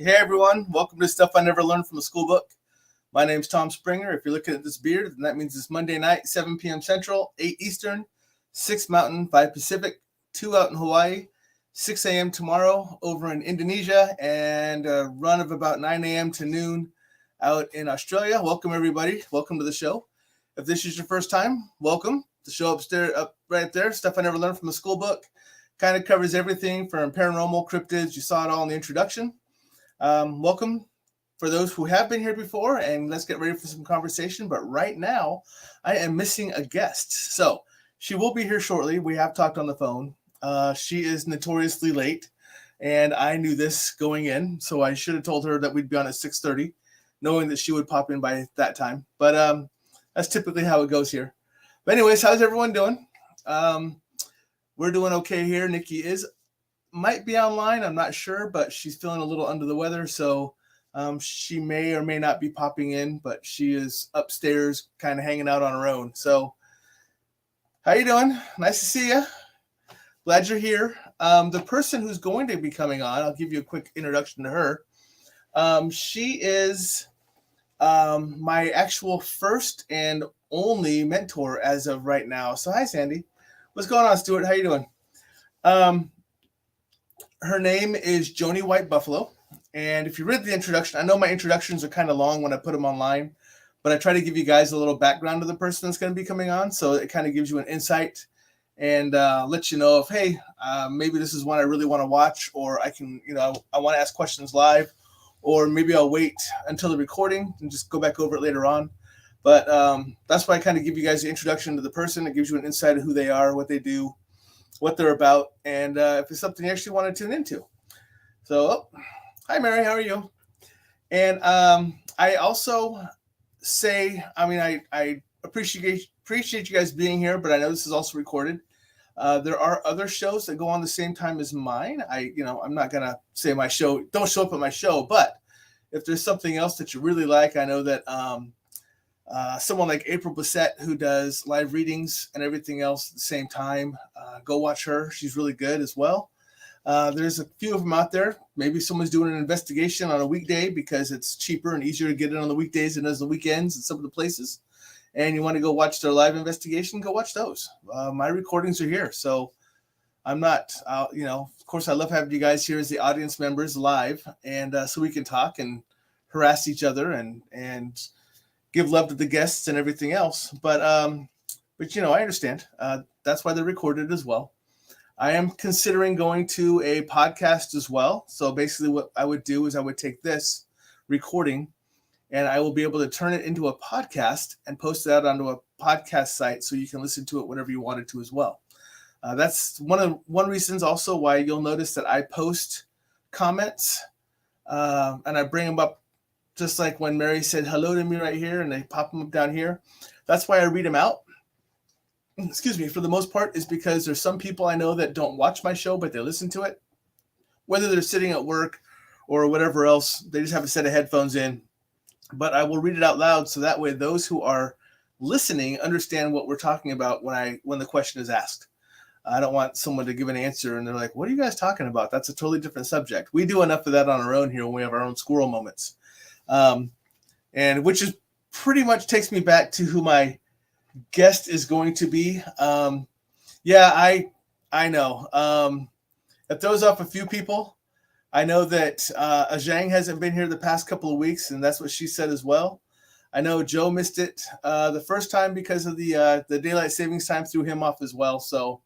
Hey everyone, welcome to Stuff I Never Learned from a Schoolbook. My name's Tom Springer. If you're looking at this beard, then that means it's Monday night, 7 p.m. Central, 8 Eastern, 6 Mountain, 5 Pacific, 2 out in Hawaii, 6 a.m. tomorrow over in Indonesia, and a run of about 9 a.m. to noon out in Australia. Welcome everybody. Welcome to the show. If this is your first time, welcome. The show upstairs, up right there, Stuff I Never Learned from a Schoolbook. Kind of covers everything from paranormal, cryptids. You saw it all in the introduction. Welcome for those who have been here before, and let's get ready for some conversation. But right now, I am missing a guest. So she will be here shortly. We have talked on the phone. She is notoriously late, and I knew this going in, so I should have told her that we'd be on at 6:30, knowing that she would pop in by that time. But that's typically how it goes here. But anyways, how's everyone doing? We're doing okay here. Nikki might be online. I'm not sure, but she's feeling a little under the weather. So she may or may not be popping in, but she is upstairs kind of hanging out on her own. So how you doing? Nice to see you. Glad you're here. The person who's going to be coming on, I'll give you a quick introduction to her. She is my actual first and only mentor as of right now. So hi, Sandy. What's going on, Stuart? How you doing? Her name is Joannie White Buffalo. And if you read the introduction, I know my introductions are kind of long when I put them online, but I try to give you guys a little background of the person that's going to be coming on. So it kind of gives you an insight and lets you know if, hey, maybe this is one I really want to watch, or I can, I want to ask questions live, or maybe I'll wait until the recording and just go back over it later on. But that's why I kind of give you guys the introduction to the person. It gives you an insight of who they are, what they do, what they're about, and if it's something you actually want to tune into. So, hi, Mary. How are you? And I also say, I appreciate you guys being here, but I know this is also recorded. There are other shows that go on the same time as mine. I'm not going to say my show, don't show up at my show, but if there's something else that you really like, I know that someone like April Bissett, who does live readings and everything else at the same time, go watch her. She's really good as well. There's a few of them out there. Maybe someone's doing an investigation on a weekday because it's cheaper and easier to get it on the weekdays than as the weekends in some of the places. And you want to go watch their live investigation, go watch those. My recordings are here. So I'm not, of course, I love having you guys here as the audience members live, and so we can talk and harass each other and give love to the guests and everything else. But I understand. That's why they're recorded as well. I am considering going to a podcast as well. So basically what I would do is I would take this recording and I will be able to turn it into a podcast and post it out onto a podcast site so you can listen to it whenever you wanted to as well. That's one reasons also why you'll notice that I post comments and I bring them up just like when Mary said hello to me right here and they pop them up down here. That's why I read them out. Excuse me, for the most part, is because there's some people I know that don't watch my show, but they listen to it. Whether they're sitting at work or whatever else, they just have a set of headphones in. But I will read it out loud so that way those who are listening understand what we're talking about when the question is asked. I don't want someone to give an answer and they're like, what are you guys talking about? That's a totally different subject. We do enough of that on our own here when we have our own squirrel moments. And which is pretty much takes me back to who my guest is going to be. I know. It throws off a few people. I know that Zhang hasn't been here the past couple of weeks, and that's what she said as well. I know Joe missed it the first time because of the daylight savings time threw him off as well. So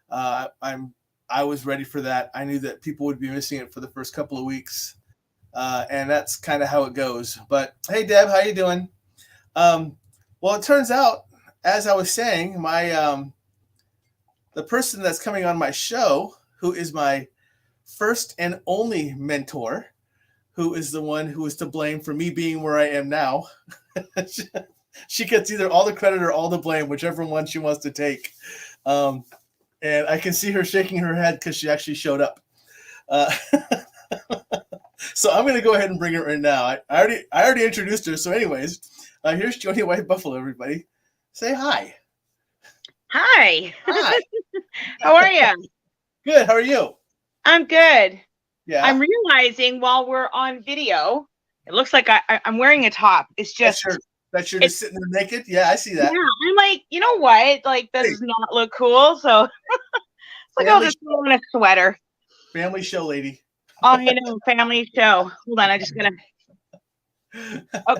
I was ready for that. I knew that people would be missing it for the first couple of weeks. And that's kind of how it goes. But hey, Deb, how you doing? Well, it turns out, as I was saying, the person that's coming on my show, who is my first and only mentor, who is the one who is to blame for me being where I am now. She gets either all the credit or all the blame, whichever one she wants to take. And I can see her shaking her head because she actually showed up. So I'm going to go ahead and bring her in now. I already introduced her. So anyways, here's Joannie White Buffalo, everybody. Say hi. Hi. How are you? Good. How are you? I'm good. Yeah. I'm realizing while we're on video, it looks like I'm wearing a top. It's just that you're just sitting there naked. Yeah, I see that. Yeah, I'm like, you know what? Like, this does not look cool. So it's like, I'll just throw on a sweater. Family show, lady. Oh, I know, family show. Hold on, I just gotta. Oh,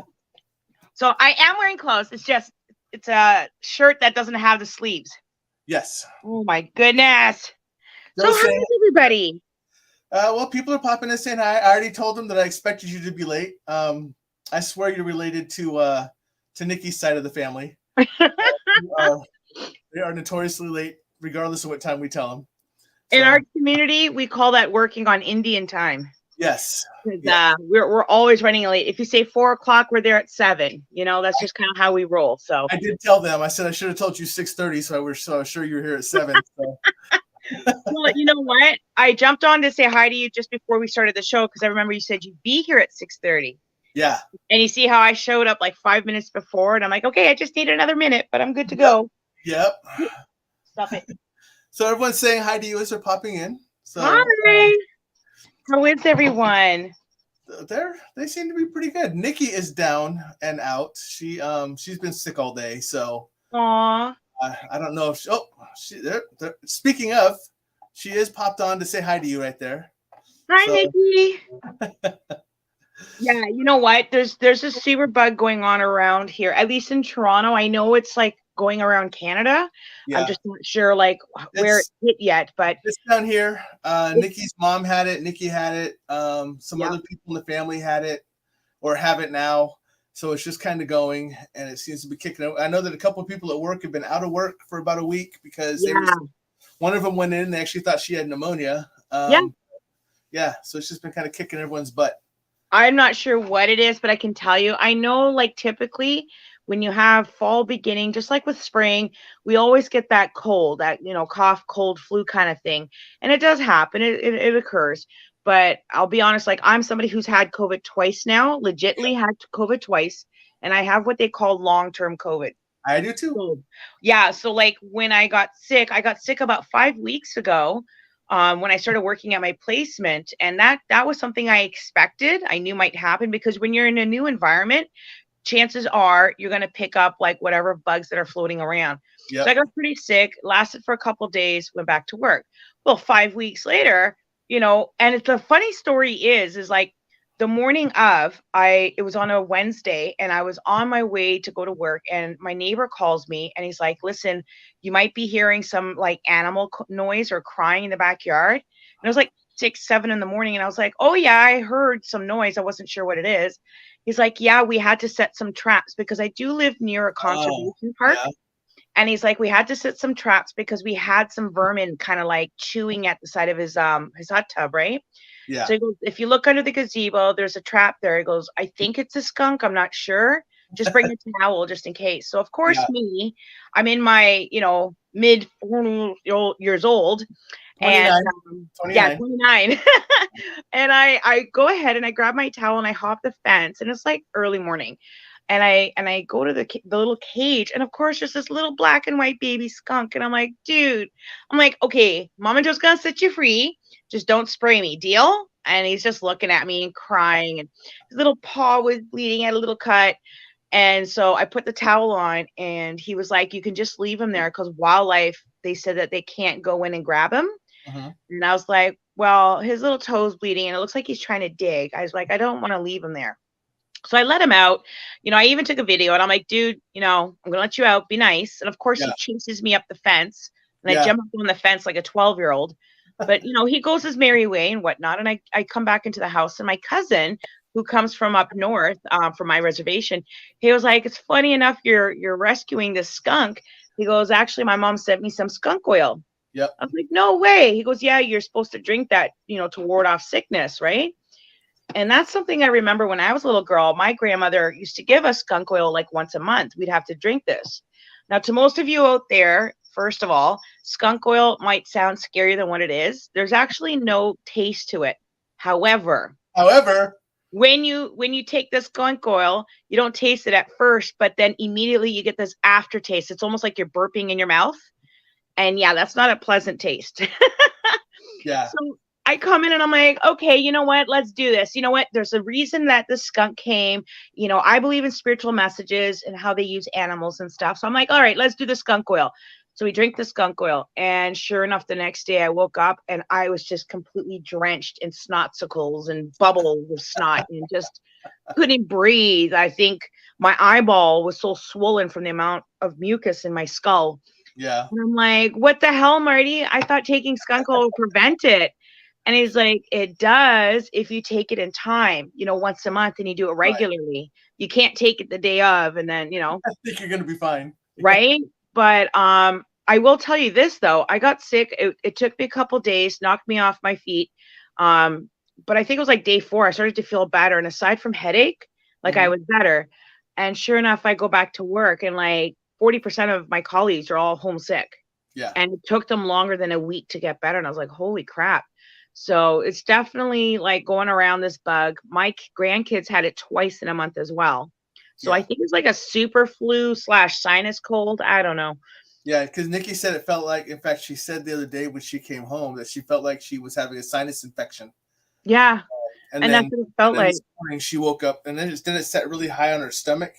so I am wearing clothes. It's a shirt that doesn't have the sleeves. Yes. Oh my goodness. So how is everybody? Well, people are popping in saying hi. I already told them that I expected you to be late. I swear you're related to Nikki's side of the family. They are notoriously late, regardless of what time we tell them. In our community, we call that working on Indian time. Yes. We're always running late. If you say 4 o'clock, we're there at 7. You know, that's just kind of how we roll. So I did tell them. I said I should have told you 6:30, so I was sure you were here at 7. So. Well, you know what? I jumped on to say hi to you just before we started the show because I remember you said you'd be here at 6:30. Yeah. And you see how I showed up like 5 minutes before, and I'm like, okay, I just need another minute, but I'm good to go. Yep. Stop it. So everyone's saying hi to you as they're popping in. So hi. How is everyone? They seem to be pretty good. Nikki is down and out. She's been sick all day, so. Aw. I don't know if speaking of, she is popped on to say hi to you right there. Hi, Nikki. Yeah, you know what? There's a super bug going on around here, at least in Toronto. I know it's like going around Canada. Yeah. I'm just not sure like where it hit yet, but it's down here. Nikki's mom had it. Nikki had it. Some other people in the family had it or have it now. So it's just kind of going, and it seems to be kicking out. I know that a couple of people at work have been out of work for about a week because one of them went in. They actually thought she had pneumonia. Yeah. So it's just been kind of kicking everyone's butt. I'm not sure what it is, but I can tell you, I know like typically when you have fall beginning, just like with spring, we always get that cold, that, cough, cold, flu kind of thing. And it does happen. It occurs. But I'll be honest, like I'm somebody who's had COVID twice now, legitly had COVID twice. And I have what they call long-term COVID. I do too. So, yeah. So like when I got sick about 5 weeks ago. When I started working at my placement, and that was something I expected. I knew might happen because when you're in a new environment, chances are you're going to pick up like whatever bugs that are floating around. Yep. So I got pretty sick, lasted for a couple of days, went back to work. Well, 5 weeks later, and the funny story is like the morning of, it was on a Wednesday and I was on my way to go to work and my neighbor calls me and he's like, listen, you might be hearing some like animal noise or crying in the backyard. And it was like 6, 7 in the morning. And I was like, oh yeah, I heard some noise. I wasn't sure what it is. He's like, yeah, we had to set some traps because I do live near a conservation park. Yeah. And he's like, we had to set some traps because we had some vermin kind of like chewing at the side of his hot tub, right? Yeah. So he goes, if you look under the gazebo, there's a trap there. He goes, I think it's a skunk. I'm not sure. Just bring a towel just in case. So of course, me, I'm in my, mid 40 years old. 29. And 29. And I go ahead and I grab my towel and I hop the fence and it's like early morning. And I go to the little cage and of course there's this little black and white baby skunk. And I'm like, dude, okay, Mama Joe's gonna set you free. Just don't spray me, deal? And he's just looking at me and crying and his little paw was bleeding, had a little cut. And so I put the towel on and he was like, you can just leave him there because wildlife, they said that they can't go in and grab him. Uh-huh. And I was like, well, his little toe's bleeding and it looks like he's trying to dig. I was like, I don't want to leave him there. So I let him out. I even took a video and I'm like, dude, I'm going to let you out. Be nice. And of course he chases me up the fence and I jump up on the fence like a 12-year-old. But, he goes his merry way and whatnot. And I come back into the house and my cousin who comes from up north from my reservation, he was like, it's funny enough, you're rescuing this skunk. He goes, actually, my mom sent me some skunk oil. Yep. I was like, no way. He goes, yeah, you're supposed to drink that, to ward off sickness, right? And that's something I remember when I was a little girl. My grandmother used to give us skunk oil like once a month. We'd have to drink this. Now, to most of you out there, first of all, skunk oil might sound scarier than what it is. There's actually no taste to it. However, when you take this skunk oil, you don't taste it at first, but then immediately you get this aftertaste. It's almost like you're burping in your mouth. And yeah, that's not a pleasant taste. Yeah. So I come in and I'm like, okay, you know what? Let's do this. You know what? There's a reason that the skunk came. You know, I believe in spiritual messages and how they use animals and stuff. So I'm like, all right, let's do the skunk oil. So we drink the skunk oil. And sure enough, the next day I woke up and I was just completely drenched in snotsicles and bubbles of snot and just couldn't breathe. I think my eyeball was so swollen from the amount of mucus in my skull. Yeah. And I'm like, what the hell, Marty? I thought taking skunk oil would prevent it. And he's like, it does if you take it in time, you know, once a month and you do it regularly. Right. You can't take it the day of and then, you know. I think you're going to be fine. Right. But I will tell you this, though. I got sick. It took me a couple days, knocked me off my feet. But I think it was like day 4. I started to feel better. And aside from headache, like I was better. And sure enough, I go back to work and like 40% of my colleagues are all homesick. Yeah. And it took them longer than a week to get better. And I was like, holy crap. So it's definitely like going around this bug. My grandkids had it twice in a month as well. So I think it's like a super flu / sinus cold. I don't know. Yeah, because Nikki said it felt like, in fact, she said the other day when she came home that she felt like she was having a sinus infection. Yeah. And then, that's what it felt like. This morning she woke up and then it set really high on her stomach.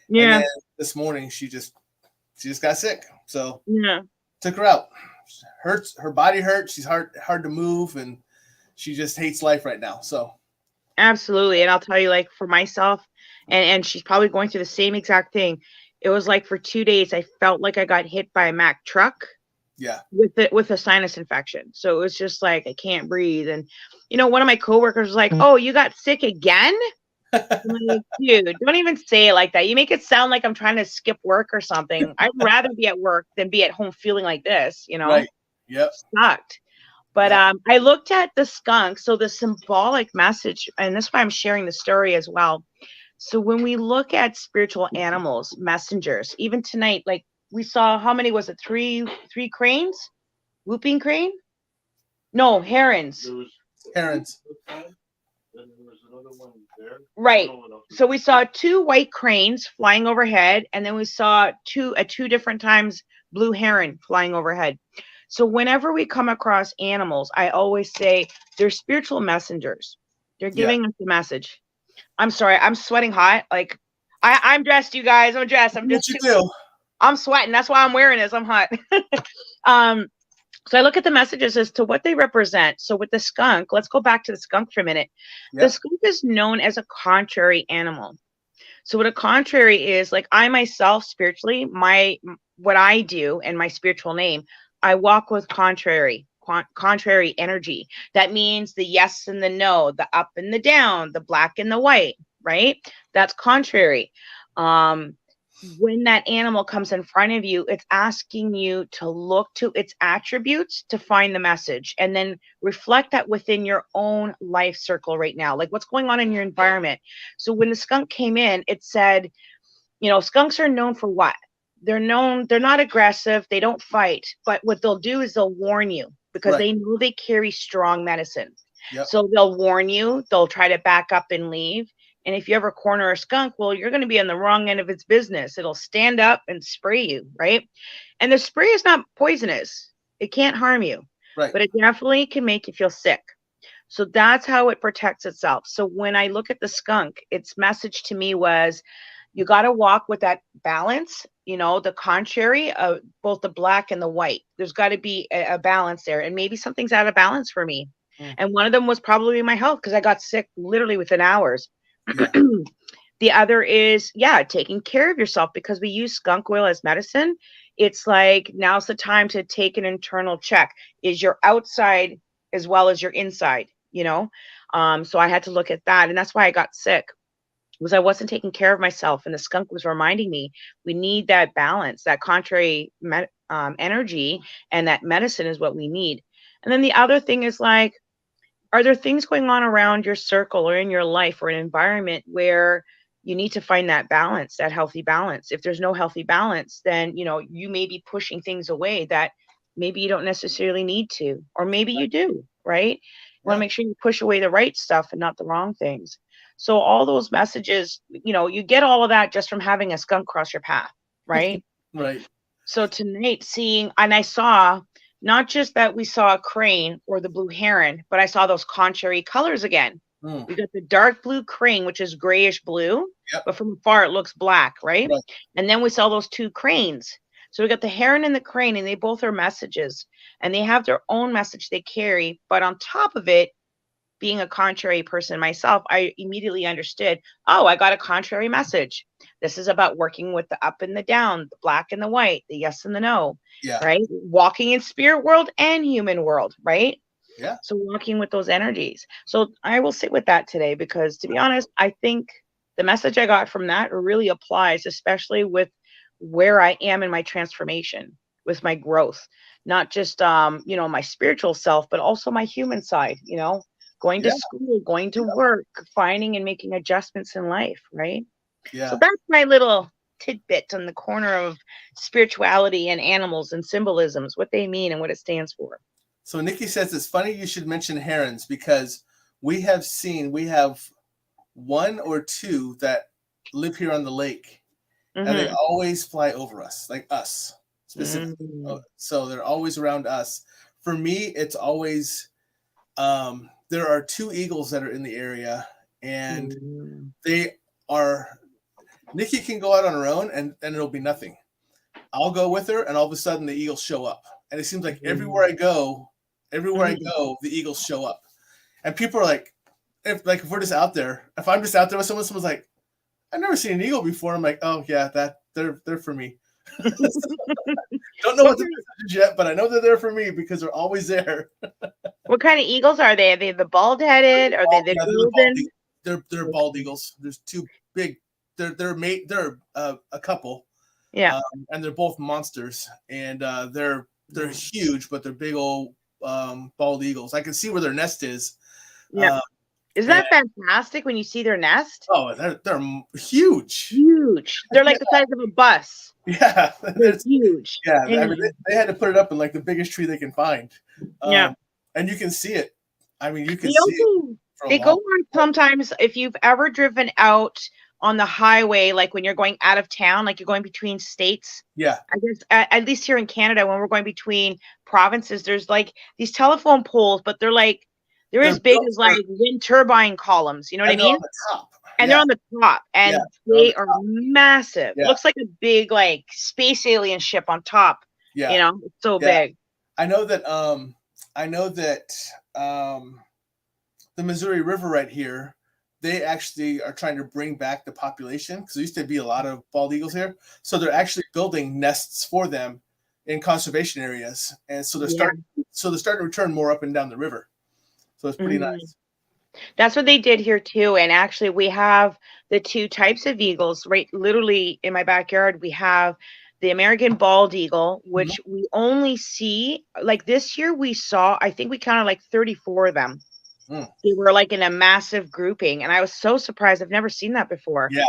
Yeah. And then this morning she just got sick. So yeah, took her out. Hurts, her body hurts. She's hard to move, and she just hates life right now. So absolutely. And I'll tell you, like for myself, and she's probably going through the same exact thing. It was like for 2 days, I felt like I got hit by a Mack truck. Yeah. With a sinus infection. So it was just like I can't breathe. And you know, one of my coworkers was like, "Oh, you got sick again?" I'm like, dude, don't even say it like that. You make it sound like I'm trying to skip work or something. I'd rather be at work than be at home feeling like this, you know? Right. Yep. Sucked. But I looked at the skunk. So the symbolic message, and that's why I'm sharing the story as well. So when we look at spiritual animals, messengers, even tonight, like we saw, how many was it? Three cranes? Whooping crane? No, herons. Herons. Then there was another one there. Right. So we saw 2 white cranes flying overhead, and then we saw at two different times blue heron flying overhead. So whenever we come across animals, I always say they're spiritual messengers. They're giving us a message. I'm sorry, I'm sweating hot. Like I'm dressed, you guys. I'm dressed. I'm sweating. That's why I'm wearing this. I'm hot. So I look at the messages as to what they represent. So with the skunk, let's go back to the skunk for a minute. Yep. The skunk is known as a contrary animal. So what a contrary is, like I myself spiritually, what I do and my spiritual name, I walk with contrary energy. That means the yes and the no, the up and the down, the black and the white, right? That's contrary. When that animal comes in front of you, it's asking you to look to its attributes to find the message and then reflect that within your own life circle right now. Like what's going on in your environment. So when the skunk came in, it said, you know, skunks are known for what? They're not aggressive. They don't fight. But what they'll do is they'll warn you because they know they carry strong medicine. Yep. So they'll warn you. They'll try to back up and leave. And if you ever corner a skunk, well, you're going to be on the wrong end of its business. It'll stand up and spray you, right? And the spray is not poisonous. It can't harm you, but it definitely can make you feel sick. So that's how it protects itself. So when I look at the skunk, its message to me was, you got to walk with that balance, you know, the contrary of both the black and the white. There's got to be a balance there. And maybe something's out of balance for me. And one of them was probably my health because I got sick literally within hours. Yeah. The other is, taking care of yourself because we use skunk oil as medicine. It's like, now's the time to take an internal check. Is your outside as well as your inside, you know? So I had to look at that. And that's why I got sick, was I wasn't taking care of myself. And the skunk was reminding me, we need that balance, that contrary energy, and that medicine is what we need. And then the other thing is like, are there things going on around your circle or in your life or an environment where you need to find that balance, that healthy balance? If there's no healthy balance, then, you know, you may be pushing things away that maybe you don't necessarily need to, or maybe you do, right? You want to make sure you push away the right stuff and not the wrong things. So all those messages, you know, you get all of that just from having a skunk cross your path, right? Right. So tonight, and I saw not just that we saw a crane or the blue heron, but I saw those contrary colors again. Mm. We got the dark blue crane, which is grayish blue, Yep. but from afar it looks black, right? Right. And then we saw those two cranes. So we got the heron and the crane, and they both are messages, and they have their own message they carry. But on top of it, being a contrary person myself, I immediately understood, oh, I got a contrary message. This is about working with the up and the down, the black and the white, the yes and the no, Yeah. right? Walking in spirit world and human world, right? Yeah. So walking with those energies. So I will sit with that today because, to be honest, I think the message I got from that really applies, especially with where I am in my transformation, with my growth, not just my spiritual self, but also my human side, going to Yeah. school, going to work, finding and making adjustments in life, right? Yeah. So that's my little tidbit on the corner of spirituality and animals and symbolisms, what they mean and what it stands for. So Nikki says it's funny you should mention herons because we have one or two that live here on the lake, and they always fly over us, like us specifically. So they're always around us. For me, it's always there are two eagles that are in the area, and Nikki can go out on her own, and it'll be nothing. I'll go with her, and all of a sudden the eagles show up, and it seems like everywhere I go, the eagles show up, and people are like, if we're just out there, if I'm just out there with someone's like, I've never seen an eagle before. I'm like, oh yeah, they're for me. Don't know what the message is yet, but I know they're there for me because they're always there. What kind of eagles are they? Are they the bald-headed? Are they the golden? They're bald eagles. There's two big. They're a couple. Yeah, and they're both monsters, and they're huge, but they're big old bald eagles. I can see where their nest is. Yeah. Isn't that fantastic when you see their nest? Oh, they're huge. Huge. They're like the size of a bus. Yeah. They're huge. Yeah. I mean, they had to put it up in like the biggest tree they can find. And you can see it. I mean, you can see it. They go on sometimes if you've ever driven out on the highway, like when you're going out of town, like you're going between states. Yeah. I guess at least here in Canada, when we're going between provinces, there's like these telephone poles, but they're as big as like wind turbine columns. You know what I mean? On the top. And they're on the top, and they are massive. Yeah. It looks like a big like space alien ship on top. Yeah. It's so big. I know that the Missouri River right here, they actually are trying to bring back the population because there used to be a lot of bald eagles here. So they're actually building nests for them in conservation areas, and so they're starting to return more up and down the river. So it's pretty nice. That's what they did here too. And actually we have the two types of eagles right literally in my backyard. We have the American bald eagle, which we only see like this year we saw, I think we counted like 34 of them. They were like in a massive grouping. And I was so surprised. I've never seen that before. Yeah.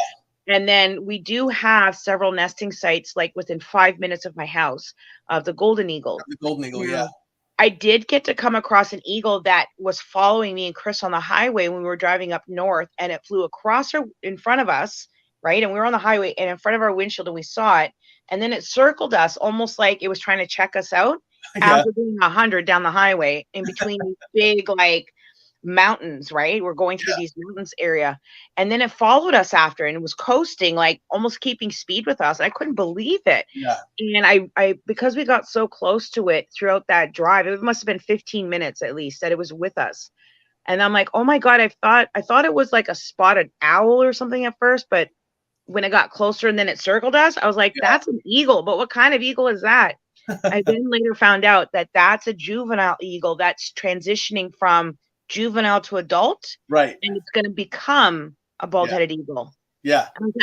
And then we do have several nesting sites like within 5 minutes of my house of the golden eagle. The golden eagle, yeah. I did get to come across an eagle that was following me and Chris on the highway when we were driving up north, and it flew across in front of us, right? And we were on the highway and in front of our windshield, and we saw it. And then it circled us almost like it was trying to check us out as we're doing 100 down the highway in between these big like mountains, right? We're going through these mountains area. And then it followed us after, and it was coasting, like almost keeping speed with us. I couldn't believe it. Yeah. And I because we got so close to it throughout that drive, it must have been 15 minutes at least that it was with us. And I'm like, oh my God, I thought it was like a spotted owl or something at first, but when it got closer and then it circled us, I was like, that's an eagle. But what kind of eagle is that? I then later found out that that's a juvenile eagle that's transitioning from juvenile to adult, right? And it's going to become a bald-headed eagle. Yeah, and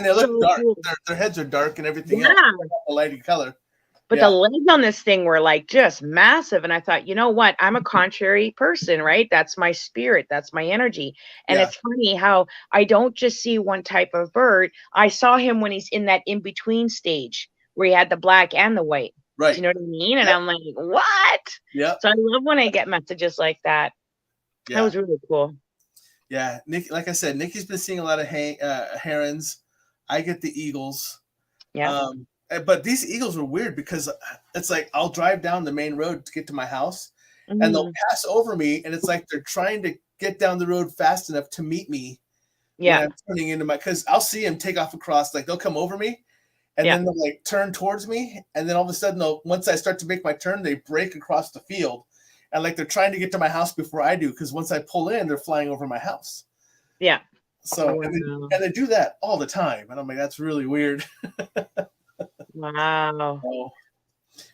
they look dark. Cool. Their heads are dark and everything else, a lighty color. But the legs on this thing were like just massive, and I thought, you know what? I'm a contrary person, right? That's my spirit, that's my energy. And it's funny how I don't just see one type of bird. I saw him when he's in that in-between stage where he had the black and the white. Right. Do you know what I mean? And I'm like, what? Yeah. So I love when I get messages like that. Yeah. That was really cool. Yeah. Nick, like I said, Nikki's been seeing a lot of herons. I get the eagles. Yeah. but these eagles were weird because it's like I'll drive down the main road to get to my house, and they'll Mhm. pass over me, and it's like they're trying to get down the road fast enough to meet me when Yeah. I'm turning into my. Because I'll see them take off across, like they'll come over me, and Yeah. then they'll like turn towards me, and then all of a sudden, once I start to make my turn, they break across the field, and like they're trying to get to my house before I do. Because once I pull in, they're flying over my house. Yeah. So Wow. and they do that all the time, and I'm like, that's really weird. Wow. Oh.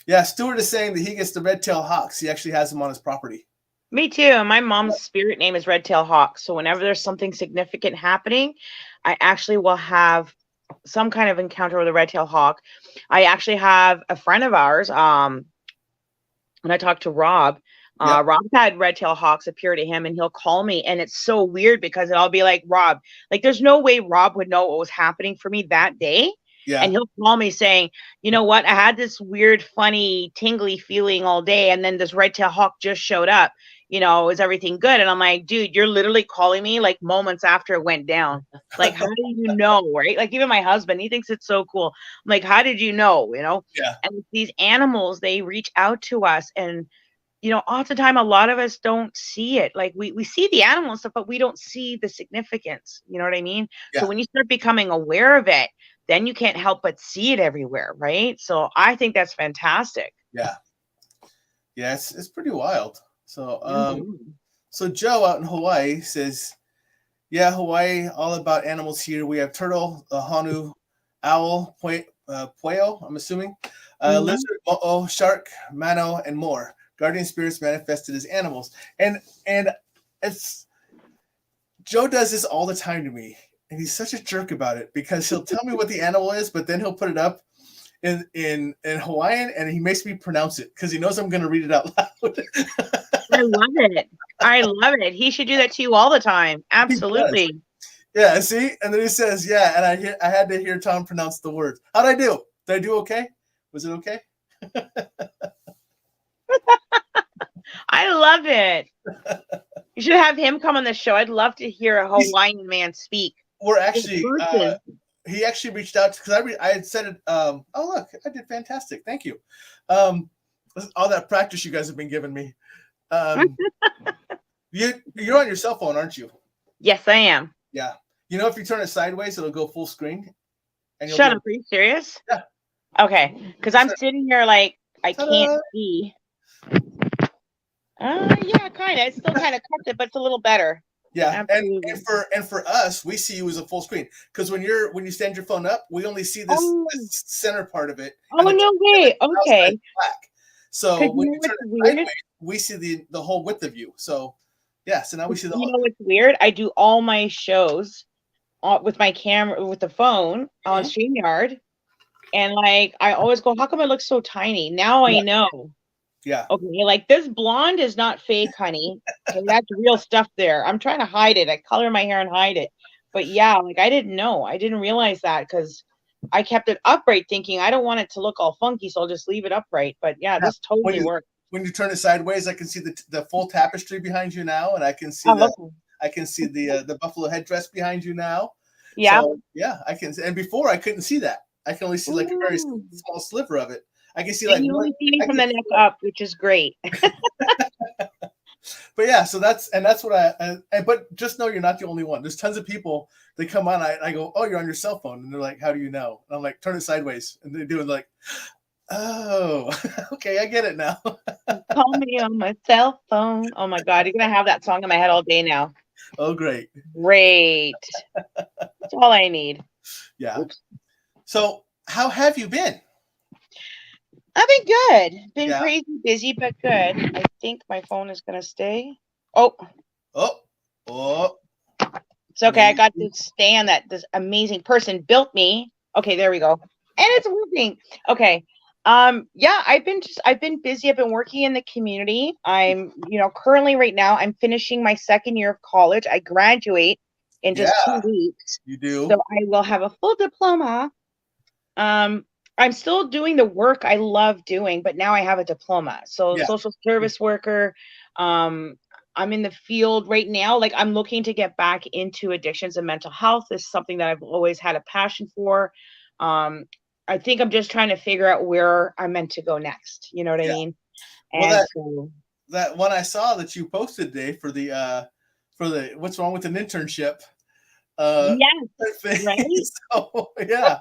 Yeah, Stuart is saying that he gets the red-tailed hawks. He actually has them on his property. Me too. My mom's spirit name is Red Tail Hawk. So whenever there's something significant happening, I actually will have some kind of encounter with a red tail hawk. I actually have a friend of ours. When I talked to Rob, Yep. Rob had red tail hawks appear to him, and he'll call me, and it's so weird because I'll be like, Rob, like there's no way Rob would know what was happening for me that day. Yeah. And he'll call me saying, you know what? I had this weird, funny, tingly feeling all day, and then this red tail hawk just showed up. You know, is everything good? And I'm like, dude, you're literally calling me like moments after it went down. Like, how do you know, right? Like, even my husband, he thinks it's so cool. I'm like, how did you know? You know? Yeah. And these animals, they reach out to us, and you know, oftentimes a lot of us don't see it. Like we see the animal and stuff, but we don't see the significance. You know what I mean? Yeah. So when you start becoming aware of it, then you can't help but see it everywhere, right? So I think that's fantastic. Yeah. Yeah, it's pretty wild. So Mhm. so Joe out in Hawaii says, yeah, Hawaii, all about animals here. We have turtle, honu, owl, pueo, I'm assuming, Mhm. lizard, mo'o, shark, mano, and more. Guardian spirits manifested as animals. And it's Joe does this all the time to me, and he's such a jerk about it because he'll tell me what the animal is, but then he'll put it up in Hawaiian, and he makes me pronounce it because he knows I'm going to read it out loud. I love it. I love it. He should do that to you all the time. He does. Absolutely. Yeah, see, and then he says, "Yeah," and I had to hear Tom pronounce the words. How'd I do? Did I do okay? Was it okay? I love it. You should have him come on the show. I'd love to hear a Hawaiian man speak. We're actually person. he actually reached out because I had said it. Oh look, I did fantastic. Thank you. All that practice you guys have been giving me. You're on your cell phone, aren't you? Yes, I am. Yeah. You know, if you turn it sideways, it'll go full screen. And Shut up. Are you serious? Yeah. Okay. Because I'm sitting here like I Ta-da. can't see. Yeah, kind of. It's still kind of cooked it, but it's a little better. Yeah, Absolutely. and for us, we see you as a full screen because when you stand your phone up, we only see this center part of it. Oh no way! Okay. Black. So 'Cause when you you know turn what's it weird? sideways, we see the whole width of you. So yeah, so now we see the You whole. know what's weird? I do all my shows with my camera, with the phone on StreamYard, and like I always go, "How come it looks so tiny?" Now I know. Yeah. Okay, like this blonde is not fake, honey. Okay, that's real stuff there. I'm trying to hide it. I color my hair and hide it. But yeah, like I didn't know. I didn't realize that because I kept it upright thinking I don't want it to look all funky, so I'll just leave it upright. But yeah, this totally worked. When you turn it sideways, I can see the full tapestry behind you now, and I can see the buffalo headdress behind you now. Yeah. So, yeah, I can. And before I couldn't see that. I can only see like a very small sliver of it. I can see and you only see me from the neck up, which is great. But yeah, so that's what but just know you're not the only one. There's tons of people that come on. I go, oh, you're on your cell phone, and they're like, how do you know? And I'm like, turn it sideways, and they do it like, oh, okay, I get it now. Call me on my cell phone. Oh my God, you're gonna have that song in my head all day now. Oh, great. That's all I need. Yeah. Oops. So how have you been? I've been good. Been crazy busy, but good. I think my phone is gonna stay. Oh. It's okay. I got this stand that this amazing person built me. Okay, there we go. And it's working. Okay. Yeah, I've been busy. I've been working in the community. I'm, currently right now I'm finishing my second year of college. I graduate in just 2 weeks. You do. So I will have a full diploma. I'm still doing the work I love doing, but now I have a diploma. So social service worker. I'm in the field right now. Like I'm looking to get back into addictions and mental health. This is something that I've always had a passion for. I think I'm just trying to figure out where I'm meant to go next. You know what I mean? Well, And so that one I saw that you posted today for the what's wrong with an internship yes, thing. right? So yeah.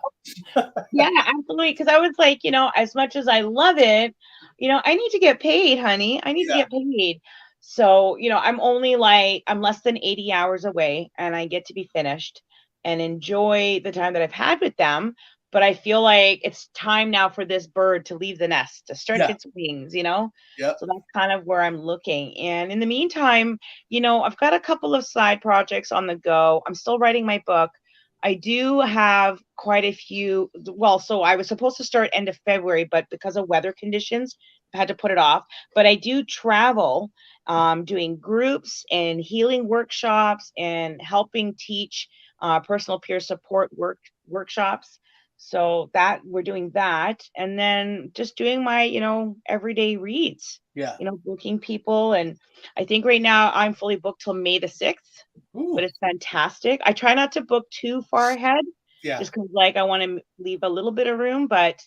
Yeah, absolutely. Because I was like, as much as I love it, I need to get paid, honey. I need to Yeah. get paid. So, I'm less than 80 hours away and I get to be finished and enjoy the time that I've had with them. But I feel like it's time now for this bird to leave the nest, to stretch Yeah. its wings, Yep. So that's kind of where I'm looking. And in the meantime, I've got a couple of side projects on the go. I'm still writing my book. I do have quite a few. Well, so I was supposed to start end of February, but because of weather conditions, I had to put it off. But I do travel, doing groups and healing workshops and helping teach personal peer support workshops. So that we're doing that, and then just doing my, everyday reads. Yeah. Booking people, and I think right now I'm fully booked till May the 6th. Ooh. But it's fantastic. I try not to book too far ahead, Yeah. just because I want to leave a little bit of room. But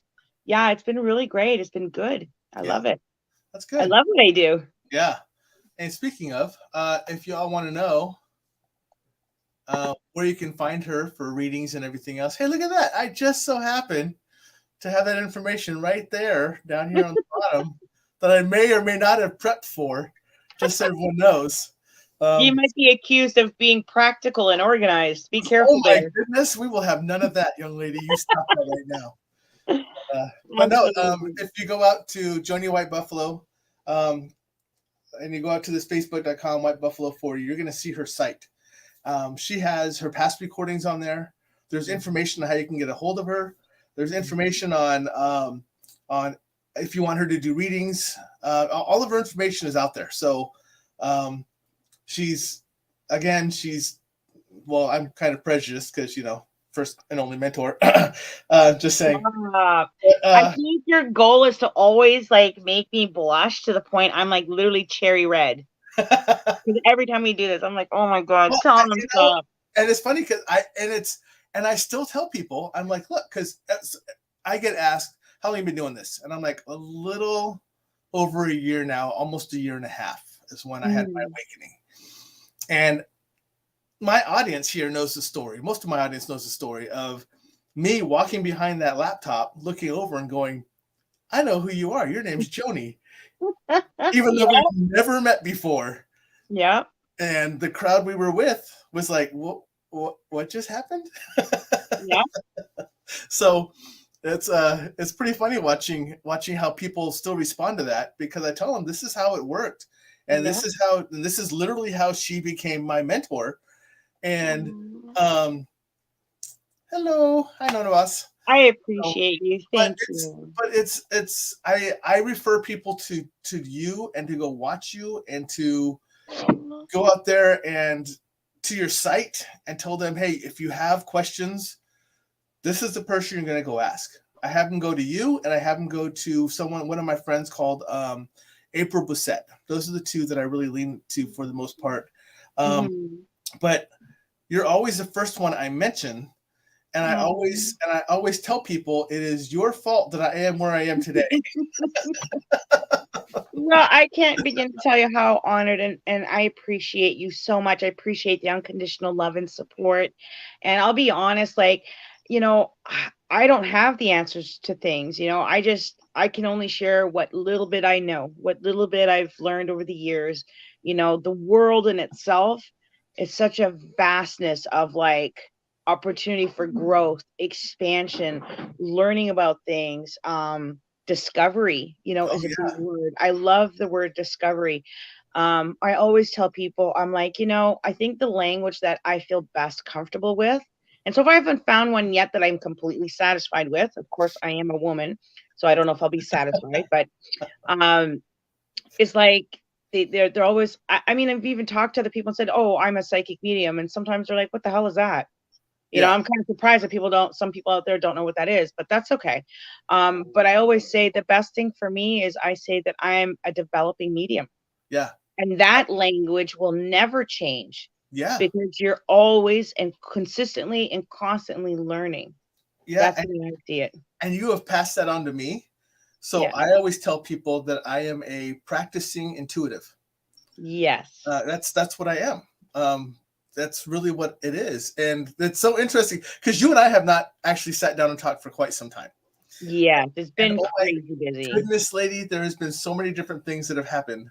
yeah, it's been really great. It's been good. I love it. That's I good. love what I do. Yeah. And speaking of, if y'all want to know where you can find her for readings and everything else, hey, look at that! I just so happen to have that information right there down here on the bottom that I may or may not have prepped for, just so everyone knows. You might be accused of being practical and organized. Be careful Oh my there. goodness, we will have none of that, young lady. You stop that right now. But no, if you go out to Joannie White Buffalo, and you go out to this Facebook.com White Buffalo 40, you're going to see her site. She has her past recordings on there. There's information on how you can get a hold of her. There's information on if you want her to do readings. All of her information is out there. So she's well, I'm kind of prejudiced because first and only mentor. Just saying. I think your goal is to always make me blush to the point I'm literally cherry red. Because every time we do this, I'm like, oh my God, tell them stop. And it's funny because I still tell people, I'm like, look, because I get asked, how long have you been doing this? And I'm like, a little over a year now, almost a year and a half is when I had my awakening. And my audience here knows the story. Most of my audience knows the story of me walking behind that laptop, looking over and going, I know who you are. Your name's Joanie. Even though we've never met before. Yeah. And the crowd we were with was like, what just happened? Yeah. So it's pretty funny watching how people still respond to that, because I tell them this is how it worked. And this is literally how she became my mentor. And hello, hi Nonavas. I appreciate you. Thank you. But it's I refer people to you and to go watch you and to go out there and to your site and tell them, hey, if you have questions, this is the person you're going to go ask. I have them go to you, and I have them go to one of my friends called April Bissett. Those are the two that I really lean to for the most part. But you're always the first one I mention. And I always tell people it is your fault that I am where I am today. Well, I can't begin to tell you how honored and I appreciate you so much. I appreciate the unconditional love and support. And I'll be honest, I don't have the answers to things. I can only share what little bit I know, what little bit I've learned over the years. The world in itself is such a vastness of opportunity for growth, expansion, learning about things, discovery, is a big word. I love the word discovery. I always tell people, I'm like, I think the language that I feel best comfortable with, and so far I haven't found one yet that I'm completely satisfied with. Of course, I am a woman, so I don't know if I'll be satisfied, but it's they're always, I mean, I've even talked to other people and said, oh, I'm a psychic medium. And sometimes they're like, what the hell is that? I'm kind of surprised that some people out there don't know what that is, but that's okay. But I always say the best thing for me is I say that I'm a developing medium. Yeah. And that language will never change. Yeah. Because you're always and consistently and constantly learning. Yeah, That's the way I see it. and you have passed that on to me. So Yeah. I always tell people that I am a practicing intuitive. Yes. That's what I am. That's really what it is, and it's so interesting because you and I have not actually sat down and talked for quite some time. Yeah, it's And been oh my crazy busy. goodness, lady, there has been so many different things that have happened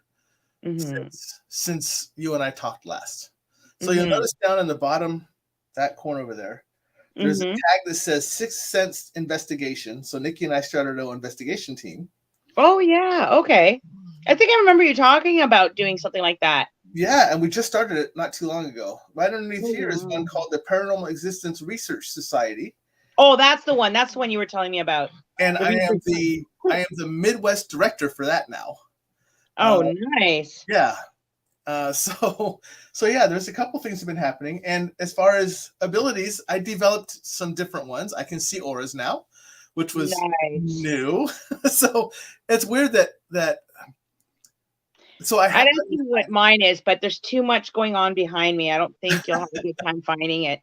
Mm-hmm. since you and I talked last. So you'll Mm-hmm. notice down in the bottom, that corner over there, there's a Mm-hmm. tag that says Sixth Sense Investigation. So Nikki and I started our investigation team. Oh yeah, okay. I think I remember you talking about doing something like that. Yeah, and we just started it not too long ago. Right underneath Oh, here is one wow. called the Paranormal Existence Research Society. Oh, that's the one. That's the one you were telling me about. And The I am research one. the Midwest director for that now. Oh, nice. Yeah. So yeah, there's a couple things have been happening. And as far as abilities, I developed some different ones. I can see auras now, which was Nice. new. So it's weird that so I don't know what mine is, but there's too much going on behind me. I don't think you'll have a good time finding it.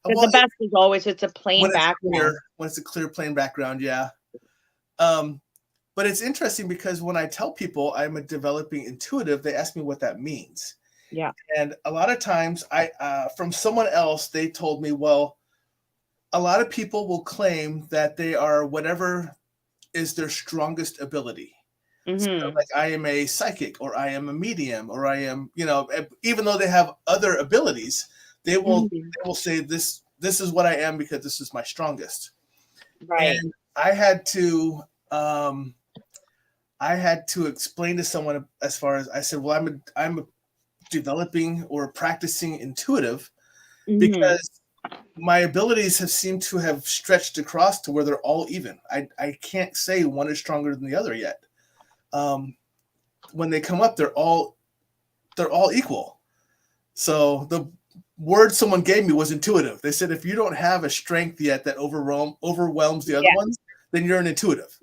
Because well, the best is always it's a plain when background. it's a clear plain background, yeah. But it's interesting because when I tell people I'm a developing intuitive, they ask me what that means. Yeah. And a lot of times from someone else, they told me, well, a lot of people will claim that they are whatever is their strongest ability. Mm-hmm. So like I am a psychic, or I am a medium, or I am, even though they have other abilities, they will say this is what I am because this is my strongest. Right. And I had to explain to someone, as far as I said, well, I'm a developing or practicing intuitive because my abilities have seemed to have stretched across to where they're all even. I can't say one is stronger than the other yet. When they come up, they're all equal. So the word someone gave me was intuitive. They said, if you don't have a strength yet that overwhelms the other ones, then you're an intuitive.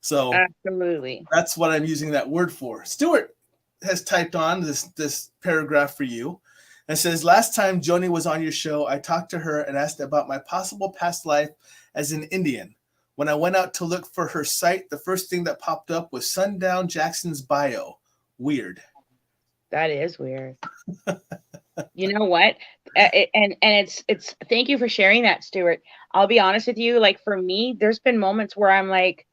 So absolutely, that's what I'm using that word for. Stuart has typed on this paragraph for you and says, last time Joanie was on your show, I talked to her and asked about my possible past life as an Indian. When I went out to look for her site, the first thing that popped up was Sundown Jackson's bio. Weird. That is weird. You know what? And it's thank you for sharing that, Stuart. I'll be honest with you. Like for me, there's been moments where I'm like,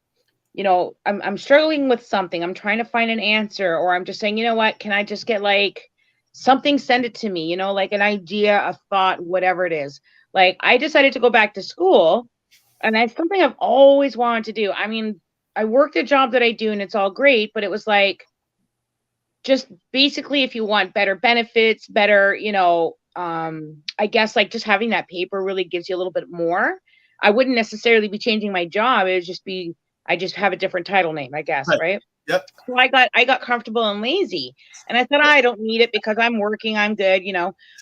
I'm struggling with something. I'm trying to find an answer, or I'm just saying, you know what? Can I just get like something? Send it to me. Like an idea, a thought, whatever it is. Like I decided to go back to school. And that's something I've always wanted to do. I mean, I work the job that I do and it's all great, but it was like, just basically if you want better benefits, better, I guess like just having that paper really gives you a little bit more. I wouldn't necessarily be changing my job. It would just be, I just have a different title name, I guess. Right. Yep. So I got comfortable and lazy, and I thought, I don't need it because I'm working, I'm good,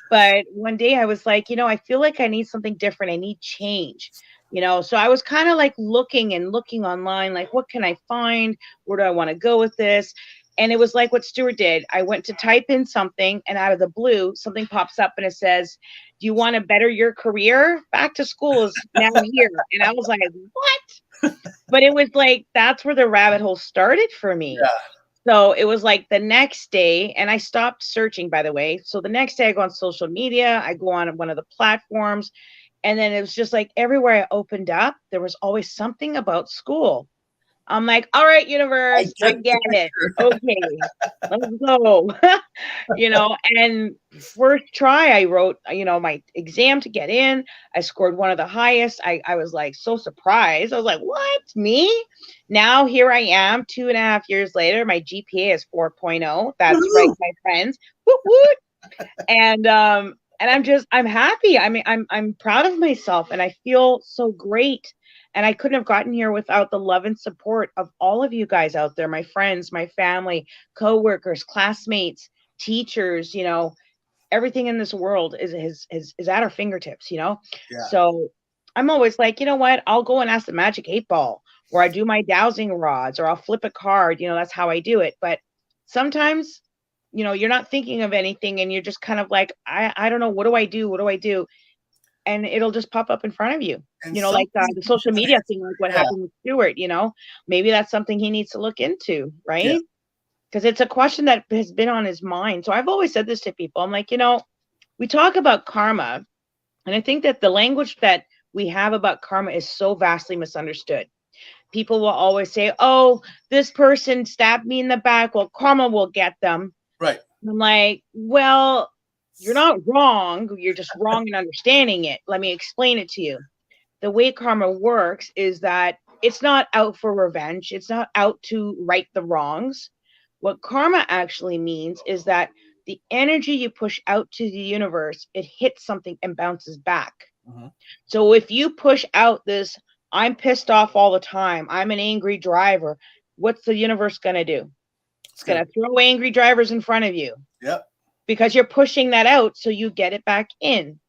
but one day I was like, I feel like I need something different. I need change. So I was kind of like looking online, like, what can I find? Where do I want to go with this? And it was like what Stuart did. I went to type in something, and out of the blue, something pops up and it says, do you want to better your career? Back to school is now here. And I was like, what? But it was like, that's where the rabbit hole started for me. Yeah. So it was like the next day, and I stopped searching, by the way. So the next day I go on social media, I go on one of the platforms. And then it was just like everywhere I opened up, there was always something about school. I'm like, all right, universe, I get it. Okay, let's go. And first try, I wrote, my exam to get in. I scored one of the highest. I was like so surprised. I was like, what? Me? Now here I am 2.5 years later. My GPA is 4.0. That's Woo-hoo! right, my friends. Woot, woot. And I'm happy. I mean, I'm proud of myself and I feel so great. And I couldn't have gotten here without the love and support of all of you guys out there, my friends, my family, coworkers, classmates, teachers, everything in this world is at our fingertips, Yeah. So I'm always like, you know what? I'll go and ask the magic 8-ball, or I do my dowsing rods, or I'll flip a card, that's how I do it. But sometimes, you're not thinking of anything and you're just kind of like, I don't know, what do I do? What do I do? and it'll just pop up in front of you. And You know, like the social media thing, like what Yeah. happened with Stuart, you know, maybe that's something he needs to look into, right? Because it's a question that has been on his mind. So I've always said this to people. I'm like, you know, we talk about karma, and I think that the language that we have about karma is so vastly misunderstood. People will always say, oh, this person stabbed me in the back. Well, karma will get them. Right. I'm like, well, you're not wrong. You're just wrong in understanding it. Let me explain it to you. The way karma works is that it's not out for revenge. It's not out to right the wrongs. What karma actually means is that the energy you push out to the universe, it hits something and bounces back. Mm-hmm. So if you push out this, I'm pissed off all the time, I'm an angry driver, what's the universe going to do? It's going to throw angry drivers in front of you. Yep. Because you're pushing that out, so you get it back in.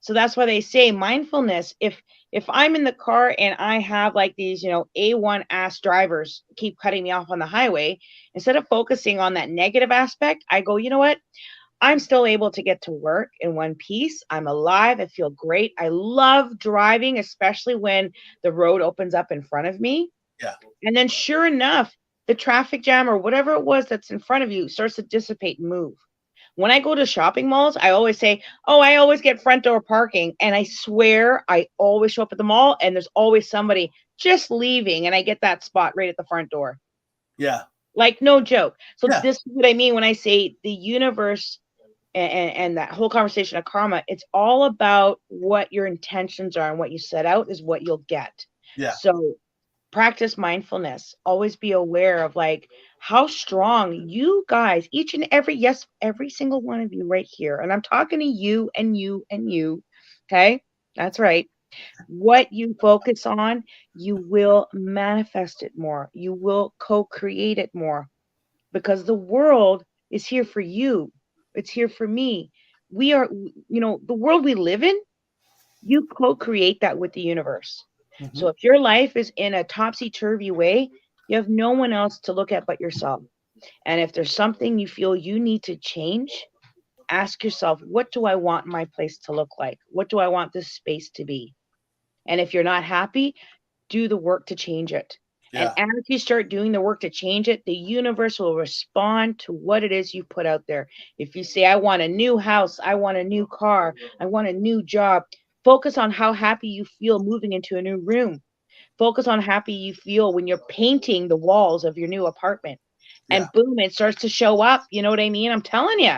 So that's why they say mindfulness. If I'm in the car and I have like these, you know, A1 ass drivers keep cutting me off on the highway, instead of focusing on that negative aspect, I go, you know what? I'm still able to get to work in one piece. I'm alive. I feel great. I love driving, especially when the road opens up in front of me. Yeah. And then sure enough, the traffic jam or whatever it was that's in front of you starts to dissipate and move. When I go to shopping malls, I always say, oh, I always get front door parking. And I swear I always show up at the mall and there's always somebody just leaving and I get that spot right at the front door. Yeah. Like no joke. So Yeah. this is what I mean when I say the universe and that whole conversation of karma, it's all about what your intentions are and what you set out is what you'll get. Yeah. So practice mindfulness. Always be aware of like how strong you guys, each and every, yes, every single one of you right here. And I'm talking to you and you and you. Okay. That's right. What you focus on, you will manifest it more. You will co-create it more because the world is here for you. It's here for me. We are, you know, the world we live in, you co-create that with the universe. Mm-hmm. So if your life is in a topsy-turvy way, you have no one else to look at but yourself. And if there's something you feel you need to change, ask yourself, what do I want my place to look like? What do I want this space to be? And if you're not happy, do the work to change it. Yeah. And as you start doing the work to change it, the universe will respond to what it is you put out there. If you say, I want a new house, I want a new car, I want a new job, focus on how happy you feel moving into a new room. Focus on how happy you feel when you're painting the walls of your new apartment. And boom, it starts to show up. You know what I mean? I'm telling you.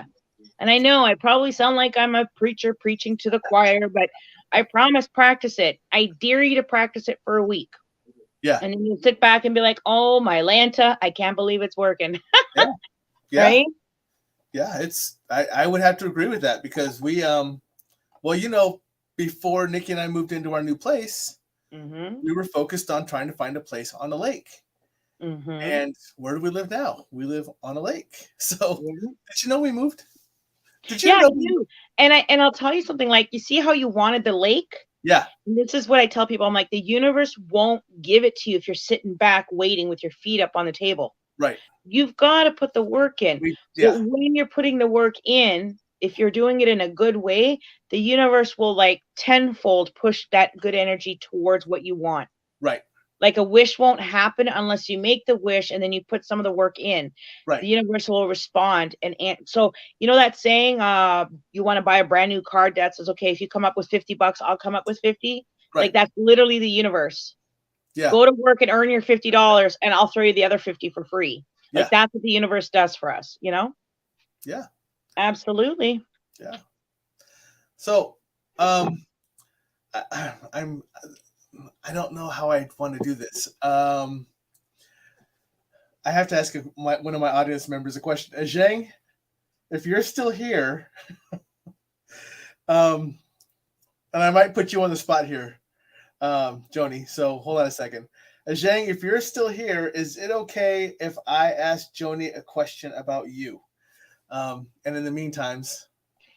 And I know I probably sound like I'm a preacher preaching to the choir, but I promise practice it. I dare you to practice it for a week. Yeah. And then you'll sit back and be like, oh, my Lanta, I can't believe it's working. Yeah. Right? Yeah, it's I would have to agree with that because we well, you know, before Nikki and I moved into our new place, we were focused on trying to find a place on a lake. And where do we live now? We live on a lake. So did you know we moved? Did you know? I do. And I'll tell you something, like, you see how you wanted the lake? Yeah. And this is what I tell people. I'm like, the universe won't give it to you if you're sitting back waiting with your feet up on the table. Right. You've got to put the work in. So when you're putting the work in, if you're doing it in a good way, the universe will like tenfold push that good energy towards what you want. Right. Like a wish won't happen unless you make the wish and then you put some of the work in. Right. The universe will respond. And so, you know that saying, you want to buy a brand new car that says, okay, if you come up with $50, I'll come up with 50. Right. Like that's literally the universe. Yeah. Go to work and earn your $50 and I'll throw you the otother 50 for free. Like that's what the universe does for us, you know? Yeah. Absolutely. Yeah. So, I don't know how I want to do this. I have to ask one of my audience members a question. Zhang, if you're still here, and I might put you on the spot here, Joni. So hold on a second. Zhang, if you're still here, is it okay if I ask Joni a question about you? And in the meantime,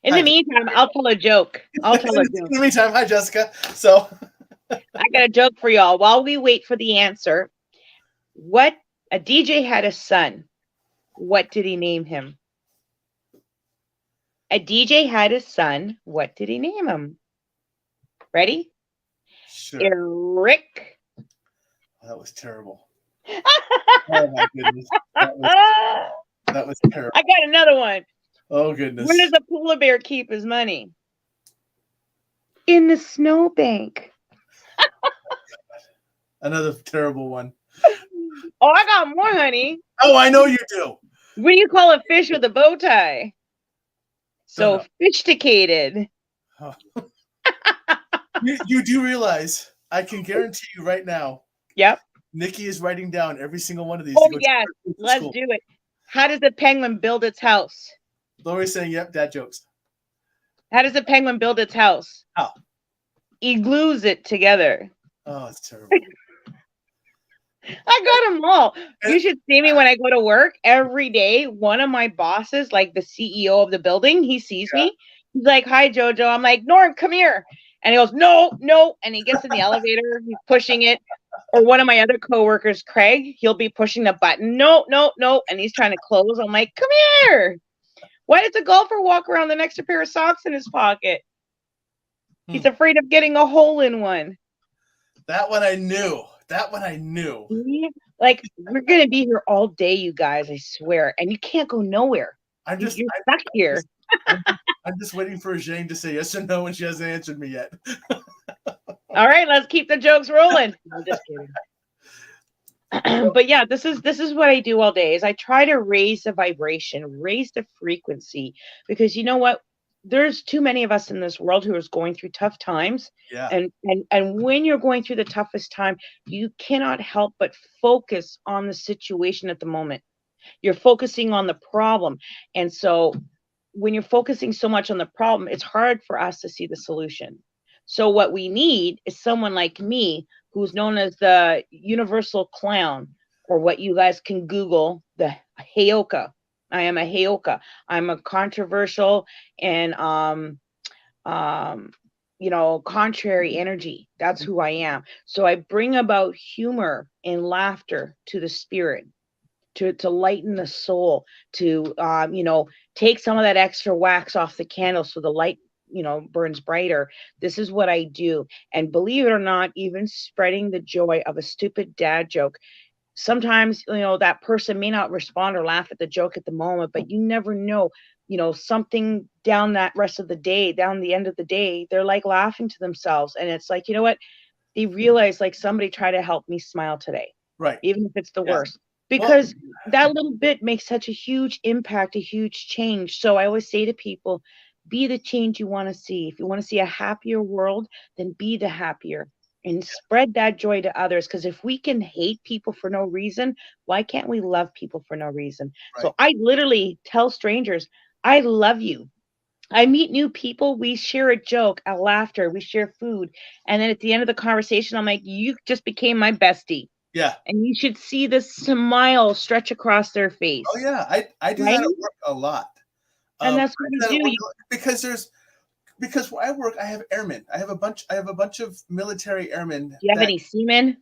I'll tell a joke. In the meantime, hi, Jessica. So I got a joke for y'all. While we wait for the answer, a DJ had a son. What did he name him? A DJ had a son. What did he name him? Ready? Sure. Eric. That was terrible. Oh my goodness. That was terrible. I got another one. Oh goodness. Where does a polar bear keep his money? In the snowbank. Another terrible one. Oh, I got more, honey. Oh, I know you do. What do you call a fish with a bow tie? So Don't sophisticated. Oh. You do realize, I can guarantee you right now, Yep. Nikki is writing down every single one of these. Oh, to go yes. to Let's school. do it. How does a penguin build its house? Lori's saying, yep, dad jokes. How does a penguin build its house? How? He glues it together. Oh, it's terrible. I got them all. You should see me when I go to work every day. One of my bosses, like the CEO of the building, he sees me. He's like, "Hi, Jojo." I'm like, "Norm, come here." And he goes, "No, no." And he gets in the elevator. He's pushing it. Or one of my other coworkers, Craig, he'll be pushing the button. No, no, no. And he's trying to close. I'm like, "Come here." Why does a golfer walk around with an extra pair of socks in his pocket? He's afraid of getting a hole in one. That one I knew. Like, we're going to be here all day, you guys, I swear. And you can't go nowhere. You're stuck here. I'm just waiting for Jane to say yes or no, and she hasn't answered me yet. All right, let's keep the jokes rolling. I'm just kidding. But yeah, this is what I do all day is I try to raise the vibration, raise the frequency, because you know what? There's too many of us in this world who is going through tough times. Yeah. And when you're going through the toughest time, you cannot help but focus on the situation at the moment. You're focusing on the problem. And so when you're focusing so much on the problem, it's hard for us to see the solution. So what we need is someone like me, who's known as the universal clown, or what you guys can Google, the Heyoka. I am a Heyoka. I'm a controversial and contrary energy. That's who I am. So I bring about humor and laughter to the spirit, to lighten the soul, to take some of that extra wax off the candle so the light burns brighter. This is what I do. And believe it or not, even spreading the joy of a stupid dad joke. Sometimes, that person may not respond or laugh at the joke at the moment, but you never know, something down that rest of the day, down the end of the day, they're like laughing to themselves. And it's like, you know what? They realize like somebody tried to help me smile today. Right. Even if it's the worst. Because that little bit makes such a huge impact, a huge change. So I always say to people, be the change you want to see. If you want to see a happier world, then be the happier and spread that joy to others. Because if we can hate people for no reason, why can't we love people for no reason? Right. So I literally tell strangers, I love you. I meet new people. We share a joke, a laughter, we share food. And then at the end of the conversation, I'm like, you just became my bestie. Yeah. And you should see the smile stretch across their face. Oh yeah. I do that at work a lot. And that's what we do. Because where I work, I have airmen. I have a bunch of military airmen. Do you have any seamen?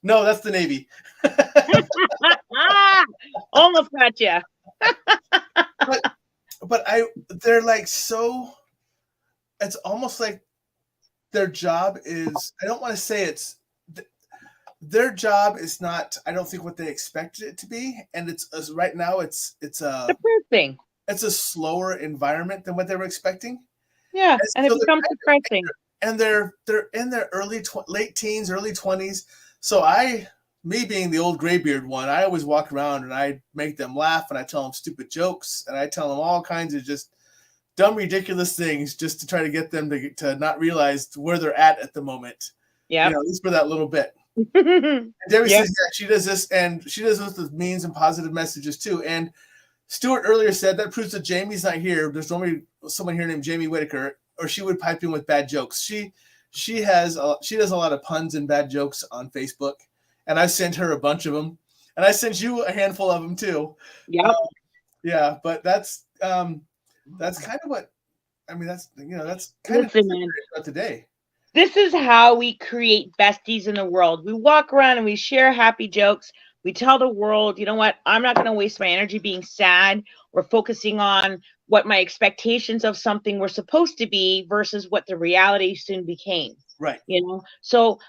No, that's the Navy. Almost got you. but they're like so. It's almost like their job is. I don't want to say it's. Their job is not. I don't think what they expected it to be, and it's right now. It's a depressing. It's a slower environment than what they were expecting. Yeah, and it becomes depressing. And they're in their late teens, early 20s. So me being the old graybeard one, I always walk around and I make them laugh and I tell them stupid jokes and I tell them all kinds of just dumb, ridiculous things just to try to get them to not realize where they're at the moment. Yeah, at least for that little bit. And Debbie says, yeah, she does this, and she does this with memes and positive messages too. And Stuart earlier said that proves that Jamie's not here. There's normally someone here named Jamie Whitaker, or she would pipe in with bad jokes. She does a lot of puns and bad jokes on Facebook, and I've sent her a bunch of them, and I sent you a handful of them too. Yeah, yeah, but that's kind of what I mean. That's kind of about today. This is how we create besties in the world. We walk around and we share happy jokes. We tell the world, you know what, I'm not going to waste my energy being sad. We're focusing on what my expectations of something were supposed to be versus what the reality soon became. Right. You know, so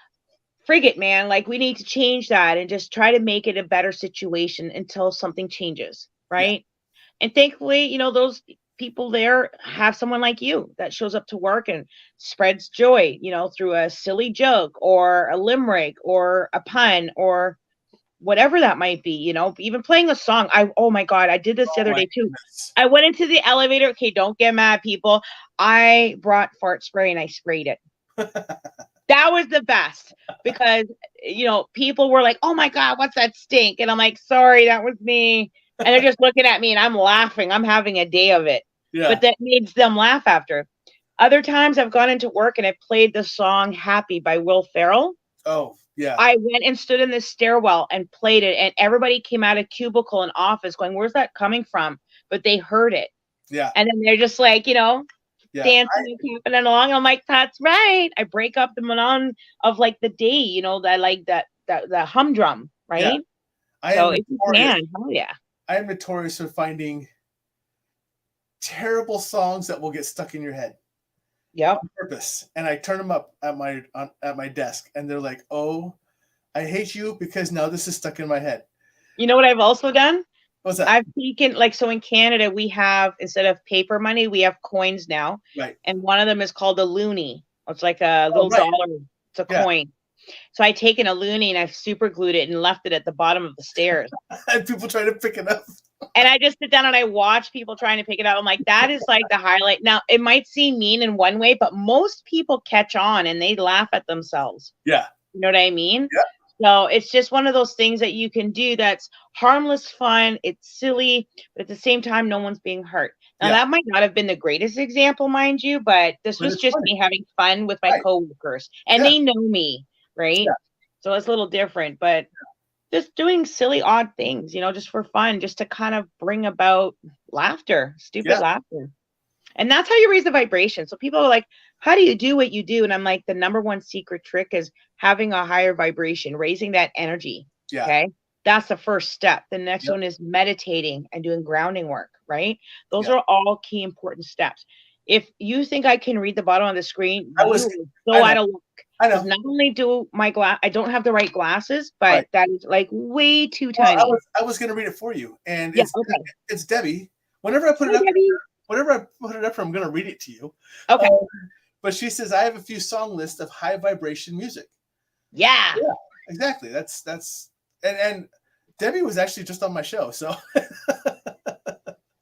frig it, man. Like, we need to change that and just try to make it a better situation until something changes. Right. And thankfully, you know, those people there have someone like you that shows up to work and spreads joy, you know, through a silly joke or a limerick or a pun or whatever that might be, you know, even playing a song. Oh my God, I did this the Oh other my day too. goodness. I went into the elevator. Okay, don't get mad, people. I brought fart spray and I sprayed it. That was the best because, you know, people were like, oh my God, what's that stink? And I'm like, sorry, that was me. And they're just looking at me and I'm laughing. I'm having a day of it. Yeah. But that made them laugh after. Other times I've gone into work and I played the song Happy by Will Ferrell. Oh, yeah. I went and stood in the stairwell and played it, and everybody came out of cubicle and office going, where's that coming from? But they heard it. Yeah. And then they're just like, you know, dancing and clapping along. I'm like, that's right. I break up the monotony of like the day, you know, that like the humdrum, right? Yeah. So if you can, hell yeah. I am notorious for finding terrible songs that will get stuck in your head. Yep. On purpose. And I turn them up at my desk and they're like, oh, I hate you because now this is stuck in my head. You know what I've also done? What's that? I've taken, like, so in Canada, we have, instead of paper money, we have coins now. Right. And one of them is called a loonie. It's like a little dollar. It's a coin. So I taken a loonie and I've super glued it and left it at the bottom of the stairs. And people try to pick it up. And I just sit down and I watch people trying to pick it up. I'm like, that is like the highlight. Now, it might seem mean in one way, but most people catch on and they laugh at themselves. Yeah. You know what I mean? Yeah. So it's just one of those things that you can do that's harmless fun. It's silly, but at the same time, no one's being hurt. Now, that might not have been the greatest example, mind you, but this was just me having fun with my coworkers. And they know me, right? Yeah. So it's a little different, but just doing silly, odd things, you know, just for fun, just to kind of bring about laughter, stupid laughter. And that's how you raise the vibration. So people are like, how do you do what you do? And I'm like, the number one secret trick is having a higher vibration, raising that energy. Yeah. Okay. That's the first step. The next one is meditating and doing grounding work, right? Those are all key important steps. If you think I can read the bottom of the screen, you will go out of luck. I know. Not only do my I don't have the right glasses, but that is like way too tiny. I was going to read it for you. And it's Debbie. Whenever I put it up, whenever I put it up, I'm going to read it to you. Okay. But she says, I have a few song lists of high vibration music. Yeah. Yeah, exactly. That's and Debbie was actually just on my show. So.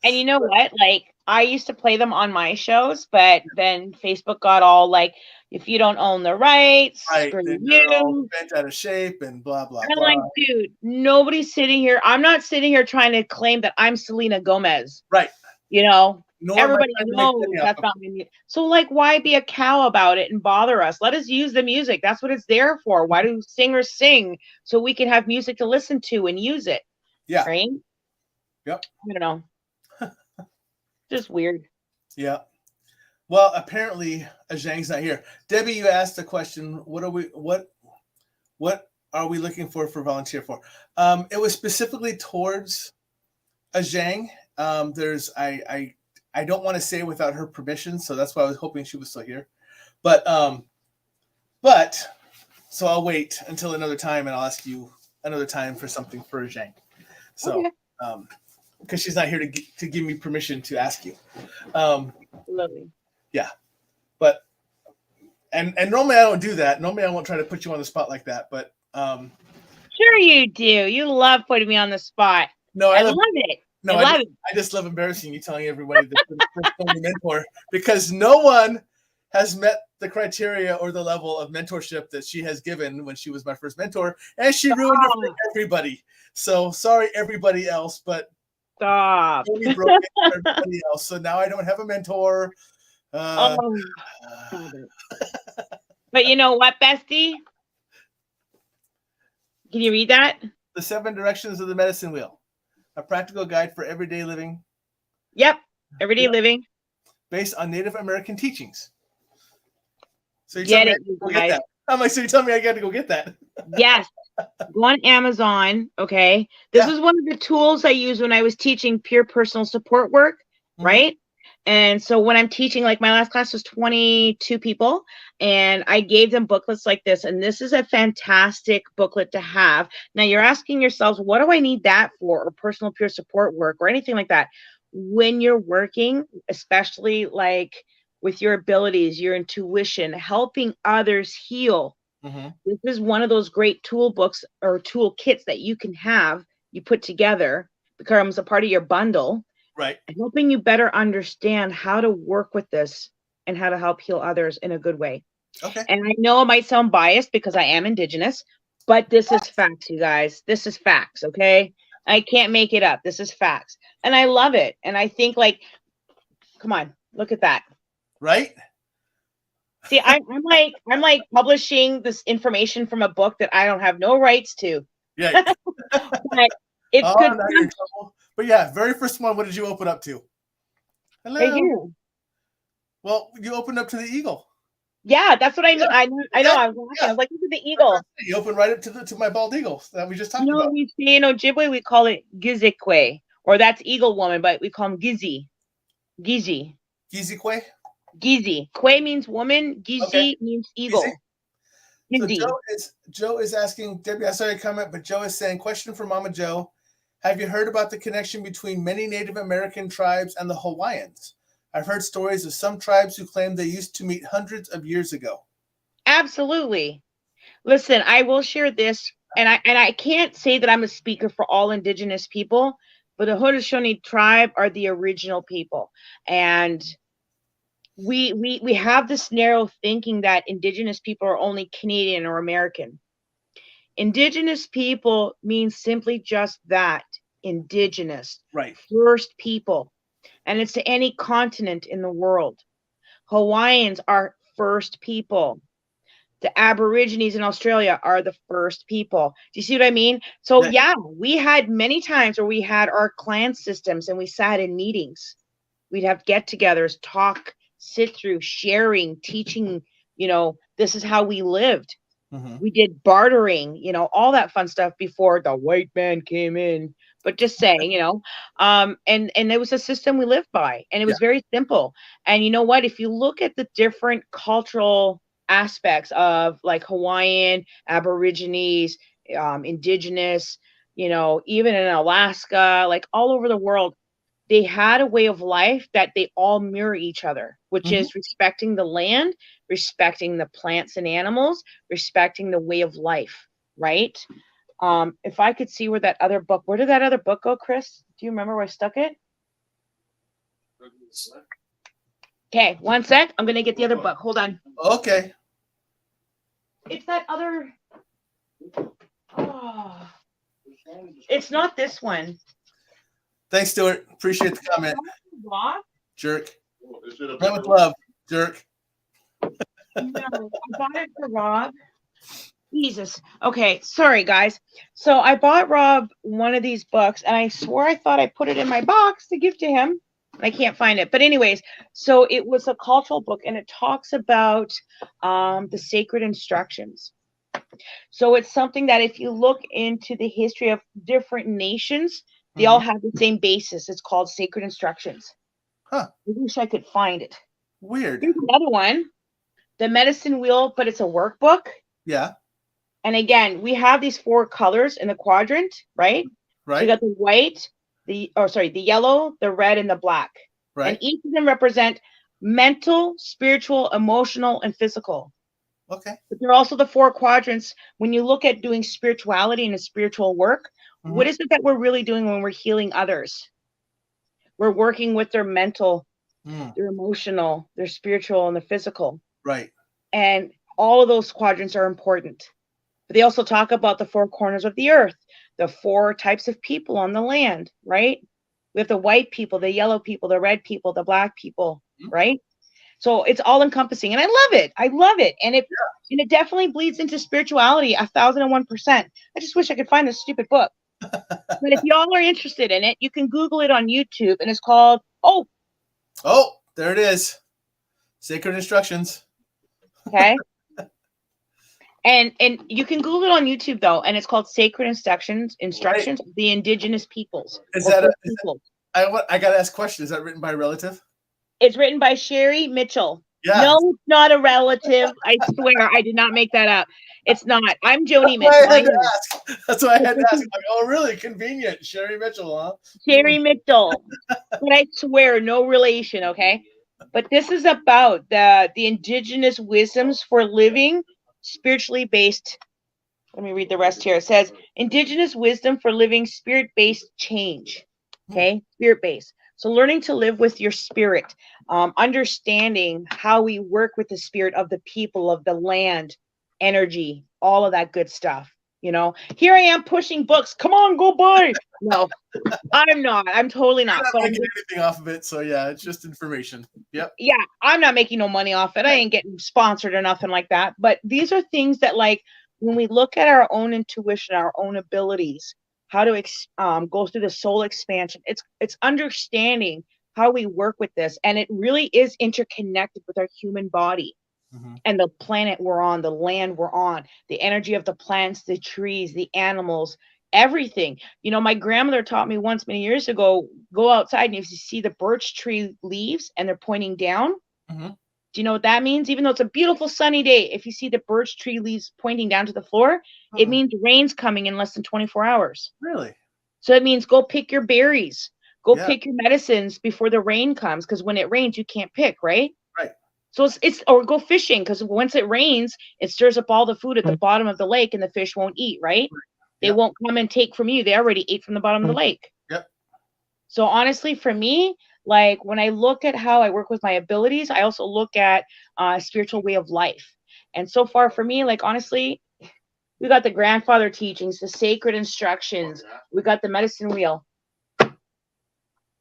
And you know what? Like, I used to play them on my shows, but then Facebook got all like, if you don't own the rights, screw you. Bent out of shape and blah, blah, I'm like, dude, nobody's sitting here. I'm not sitting here trying to claim that I'm Selena Gomez. Right. You know, everybody knows that's not me. So, like, why be a cow about it and bother us? Let us use the music. That's what it's there for. Why do singers sing? So we can have music to listen to and use it. Yeah. Right? Yep. I don't know. Just weird. Yeah. Well, apparently Zhang's not here. Debbie, you asked a question. What are we looking for volunteer for? It was specifically towards a Zhang. I don't want to say without her permission, so that's why I was hoping she was still here. But so I'll wait until another time and I'll ask you another time for something for Zhang. So because she's not here to give me permission to ask you. Lovely. Yeah. But and normally I don't do that. Normally I won't try to put you on the spot like that, but sure you do. You love putting me on the spot. No, I love it. No, I just love embarrassing you, telling everybody that you're the mentor, because no one has met the criteria or the level of mentorship that she has given when she was my first mentor, and she ruined it for everybody. So sorry, everybody else, but stop. Broke it for everybody else. So now I don't have a mentor. But you know what, bestie? Can you read that? The 7 Directions of the Medicine Wheel. A practical guide for everyday living. Yep. Everyday living. Based on Native American teachings. So you get it, you guys. I'm like, so you tell me I got to go get that. Yes. Go on Amazon. Okay. This is one of the tools I used when I was teaching peer personal support work, right? And so when I'm teaching, like my last class was 22 people, and I gave them booklets like this. And this is a fantastic booklet to have. Now you're asking yourselves, what do I need that for? Or personal peer support work or anything like that. When you're working, especially like with your abilities, your intuition, helping others heal. This is one of those great tool books or tool kits that you can have, you put together, becomes a part of your bundle, Right. helping you better understand how to work with this and how to help heal others in a good way. Okay. And I know it might sound biased because I am Indigenous, but this is facts, you guys. This is facts, okay? I can't make it up. This is facts. And I love it. And I think, like, come on, look at that. Right? See, I'm like publishing this information from a book that I don't have no rights to. Yeah. But it's good. Now you're in trouble. But yeah, very first one, what did you open up to? Hello. Right here. Well, you opened up to the eagle. Yeah, that's what I know. I know. I was laughing. I was like, look at the eagle. You opened right up to my bald eagle that we just talked about. We say in Ojibway we call it Gizikwe, or that's eagle woman, but we call him Gizi. Gizi. Gizikwe? Gizi. Kwe means woman. Gizi means eagle. Gizi. So Joe is asking, Debbie, I saw your comment, but Joe is saying, question for Mama Joe. Have you heard about the connection between many Native American tribes and the Hawaiians? I've heard stories of some tribes who claim they used to meet hundreds of years ago. Absolutely. Listen, I will share this, and I can't say that I'm a speaker for all Indigenous people, but the Haudenosaunee tribe are the original people. And we have this narrow thinking that Indigenous people are only Canadian or American. Indigenous people means simply just that, Indigenous. Right. First people. And it's to any continent in the world. Hawaiians are first people. The Aborigines in Australia are the first people. Do you see what I mean? So yeah, we had many times where we had our clan systems and we sat in meetings. We'd have get-togethers, talk, sit through, sharing, teaching, this is how we lived. We did bartering, all that fun stuff before the white man came in. But just saying, and it was a system we lived by, and it was very simple. And you know what? If you look at the different cultural aspects of like Hawaiian, Aborigines, Indigenous, even in Alaska, like all over the world, they had a way of life that they all mirror each other, which is respecting the land, respecting the plants and animals, respecting the way of life, right? If I could see where that other book, where did that other book go, Chris? Do you remember where I stuck it? Okay, one sec. I'm going to get the other book. Hold on. Okay. It's that other. Oh, it's not this one. Thanks, Stuart. Appreciate the comment. Jerk. Right with love, jerk. No, I bought it for Rob. Jesus. Okay, sorry guys. So I bought Rob one of these books, and I swore I thought I put it in my box to give to him. I can't find it. But anyways, so it was a cultural book, and it talks about the sacred instructions. So it's something that if you look into the history of different nations, they all have the same basis. It's called Sacred Instructions. Huh. I wish I could find it. Weird. Here's another one. The Medicine Wheel, but it's a workbook. Yeah. And again, we have these 4 colors in the quadrant, right? Right. So you got the white, the yellow, the red, and the black. Right. And each of them represent mental, spiritual, emotional, and physical. Okay. But they're also the 4 quadrants. When you look at doing spirituality and spiritual work, what is it that we're really doing when we're healing others? We're working with their mental, their emotional, their spiritual, and their physical. Right. And all of those quadrants are important. But they also talk about the 4 corners of the earth, the 4 types of people on the land, right? We have the white people, the yellow people, the red people, the black people, right? So it's all encompassing, and I love it. I love it, and it definitely bleeds into spirituality 1001%. I just wish I could find this stupid book. But if y'all are interested in it, you can Google it on YouTube, and it's called there it is, Sacred Instructions. Okay. And you can Google it on YouTube though, and it's called Sacred Instructions of the Indigenous Peoples. Is that I gotta ask a question. Is that written by a relative? It's written by Sherry Mitchell. Yeah. No, it's not a relative. I swear, I did not make that up. It's not. I'm Joni Mitchell. That's why I had to ask. Like, oh, really? Convenient. Sherry Mitchell, huh? Sherry Mitchell. But I swear, no relation, okay? But this is about the indigenous wisdoms for living spiritually based. Let me read the rest here. It says, indigenous wisdom for living spirit-based change. Okay? Spirit-based. So learning to live with your spirit, understanding how we work with the spirit of the people, of the land, energy, all of that good stuff. You know, here I am pushing books. Come on, go buy. No, I'm not. I'm totally not. You're not making anything off of it. So yeah, it's just information. Yep. Yeah, I'm not making no money off it. I ain't getting sponsored or nothing like that. But these are things that, like, when we look at our own intuition, our own abilities, how to go through the soul expansion, it's understanding how we work with this, and it really is interconnected with our human body and the planet we're on, the land we're on, the energy of the plants, the trees, the animals, everything. You know, my grandmother taught me once many years ago, go outside and if you see the birch tree leaves and they're pointing down, do you know what that means? Even though it's a beautiful sunny day, if you see the birch tree leaves pointing down to the floor, it means rain's coming in less than 24 hours. Really? So it means go pick your berries, go pick your medicines before the rain comes, because when it rains, you can't pick, right? Right. So it's or go fishing, because once it rains, it stirs up all the food at the bottom of the lake and the fish won't eat, right? They won't come and take from you. They already ate from the bottom of the lake. Yep. So honestly, for me, like when I look at how I work with my abilities, I also look at a spiritual way of life. And so far for me, like honestly, we got the grandfather teachings, the sacred instructions. We got the medicine wheel.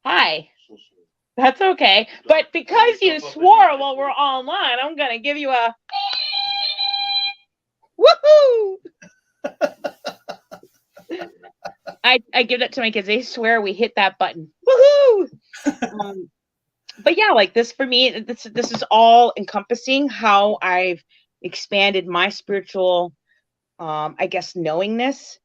Hi. That's okay. But because you swore while we're online, I'm going to give you a woohoo. I give that to my kids. They swear we hit that button. Woohoo. But yeah, like this for me, this is all encompassing how I've expanded my spiritual, I guess, knowingness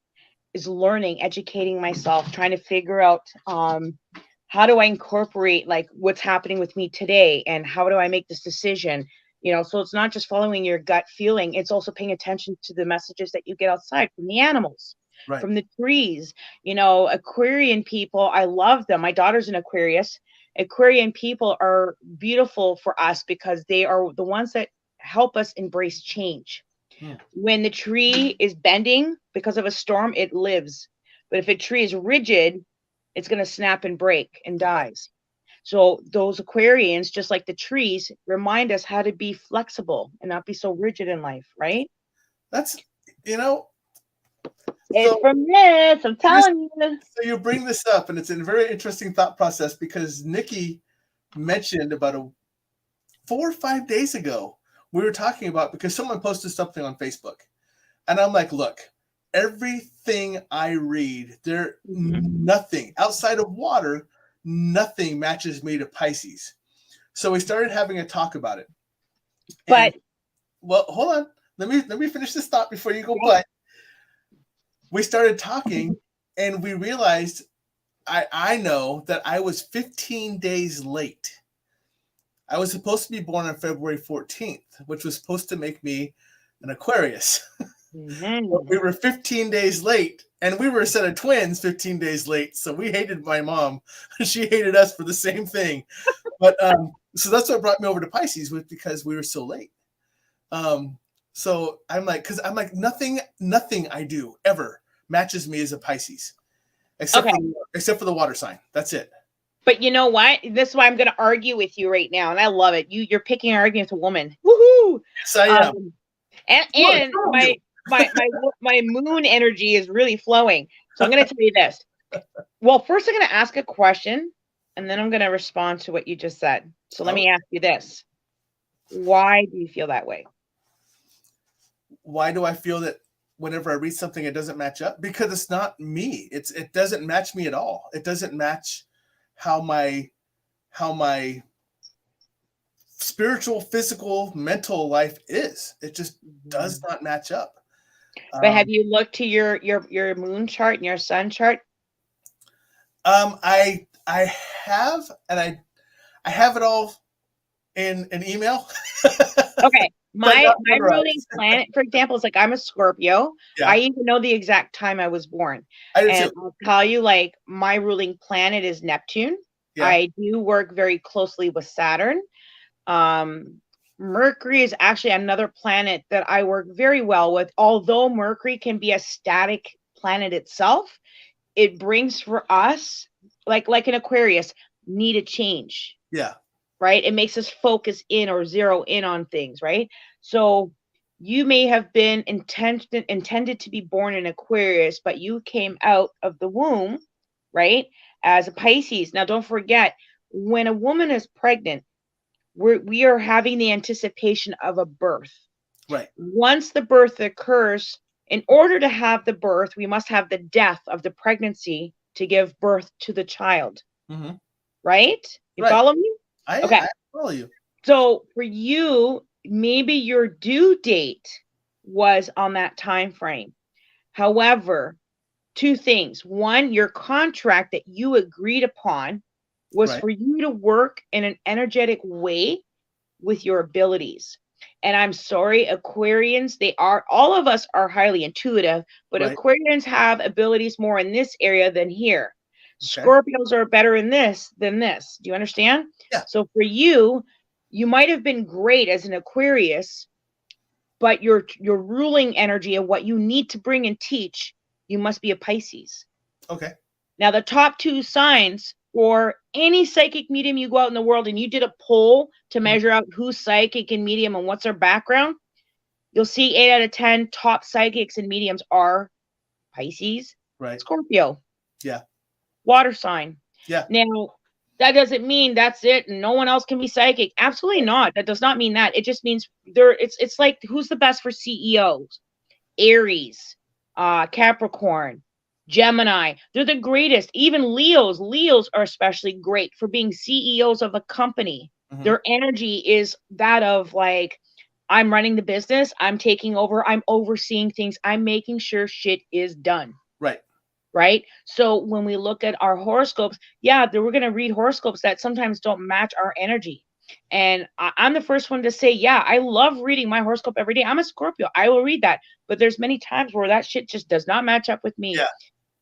is learning, educating myself, trying to figure out how do I incorporate like what's happening with me today and how do I make this decision? You know, so it's not just following your gut feeling. It's also paying attention to the messages that you get outside from the animals, from the trees. You know, Aquarian people, I love them. My daughter's an Aquarius. Aquarian people are beautiful for us because they are the ones that help us embrace change. When the tree is bending because of a storm, it lives. But if a tree is rigid, it's going to snap and break and dies. So those Aquarians, just like the trees, remind us how to be flexible and not be so rigid in life, right? That's, you know. It's from this, I'm telling you. So you bring this up, and it's a very interesting thought process because Nikki mentioned about 4 or 5 days ago, we were talking about, because someone posted something on Facebook, and I'm like, look, everything I read, nothing outside of water, nothing matches me to Pisces. So we started having a talk about it. But well, hold on. Let me finish this thought before you go. But we started talking and we realized I know that I was 15 days late. I was supposed to be born on February 14th, which was supposed to make me an Aquarius. But we were 15 days late, and we were a set of twins 15 days late. So we hated my mom. She hated us for the same thing. But so that's what brought me over to Pisces, was because we were so late. So I'm like, nothing I do ever matches me as a Pisces, except for the water sign. That's it. But you know what? This is why I'm going to argue with you right now, and I love it. You're picking an argument with a woman. Woohoo! Yes, I am. And my moon energy is really flowing. So I'm going to tell you this. Well, first I'm going to ask a question, and then I'm going to respond to what you just said. So let me ask you this. Why do you feel that way? Why do I feel that whenever I read something, it doesn't match up? Because it's not me. It doesn't match me at all. It doesn't match how my spiritual, physical, mental life is. It just does not match up. But have you looked to your moon chart and your sun chart? I have, and I have it all in an email. Okay. My not ruling memorized. planet, for example, is like I'm a Scorpio. Yeah. I even know the exact time I was born. I do And too. I'll tell you, like, my ruling planet is Neptune. Yeah. I do work very closely with Saturn. Mercury is actually another planet that I work very well with. Although Mercury can be a static planet itself, it brings for us, like an Aquarius, need a change. Yeah. Right? It makes us focus in or zero in on things, right? So you may have been intended to be born in Aquarius, but you came out of the womb, right, as a Pisces. Now, don't forget, when a woman is pregnant, we are having the anticipation of a birth. Right. Once the birth occurs, in order to have the birth, we must have the death of the pregnancy to give birth to the child. Mm-hmm. Right? You Right. follow me? Okay. I follow you. So for you, maybe your due date was on that time frame. However, two things. One, your contract that you agreed upon was Right. for you to work in an energetic way with your abilities. And I'm sorry, Aquarians, all of us are highly intuitive, but Right. Aquarians have abilities more in this area than here. Okay. Scorpios are better in this than this. Do you understand? Yeah. So for you, you might have been great as an Aquarius, but your ruling energy of what you need to bring and teach, you must be a Pisces. Okay. Now, the top two signs for any psychic medium you go out in the world and you did a poll to measure out who's psychic and medium and what's their background, you'll see 8 out of 10 top psychics and mediums are Pisces, Right. Scorpio. Yeah. Water sign. Yeah. Now, that doesn't mean that's it and no one else can be psychic. Absolutely not. That does not mean that. It just means it's like who's the best for CEOs? Aries, Capricorn, Gemini. They're the greatest. Even Leos. Leos are especially great for being CEOs of a company. Mm-hmm. Their energy is that of like, I'm running the business, I'm taking over, I'm overseeing things, I'm making sure shit is done. Right. Right? So when we look at our horoscopes, yeah, we're going to read horoscopes that sometimes don't match our energy. And I'm the first one to say, yeah, I love reading my horoscope every day. I'm a Scorpio. I will read that. But there's many times where that shit just does not match up with me. Yeah.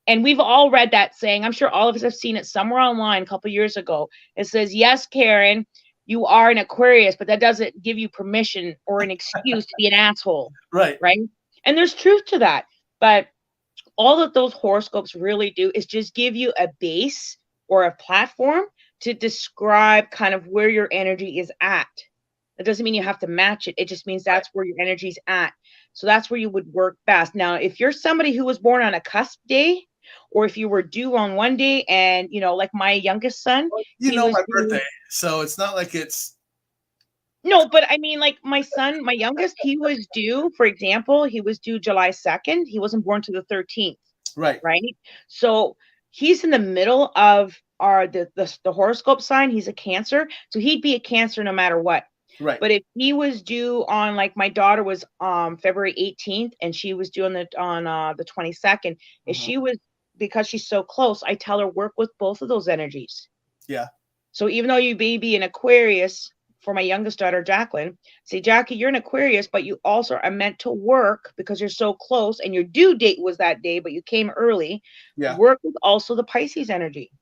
And we've all read that saying. I'm sure all of us have seen it somewhere online a couple years ago. It says, yes, Karen, you are an Aquarius, but that doesn't give you permission or an excuse to be an asshole. Right. Right? And there's truth to that. But all that those horoscopes really do is just give you a base or a platform to describe kind of where your energy is at. That doesn't mean you have to match it. It just means that's where your energy's at. So that's where you would work best. Now, if you're somebody who was born on a cusp day, or if you were due on one day and, like my youngest son. My birthday, so it's not like it's. No, but I mean, like my son, my youngest, he was due, for example, he was due July 2nd. He wasn't born to the 13th. Right. Right. So he's in the middle of the horoscope sign. He's a Cancer. So he'd be a Cancer no matter what. Right. But if he was due on, like my daughter was February 18th and she was due on the 22nd, if she was, because she's so close, I tell her work with both of those energies. Yeah. So even though you may be an Aquarius, for my youngest daughter, Jacqueline, say, Jackie, you're an Aquarius, but you also are meant to work because you're so close and your due date was that day, but you came early. Yeah. Work with also the Pisces energy,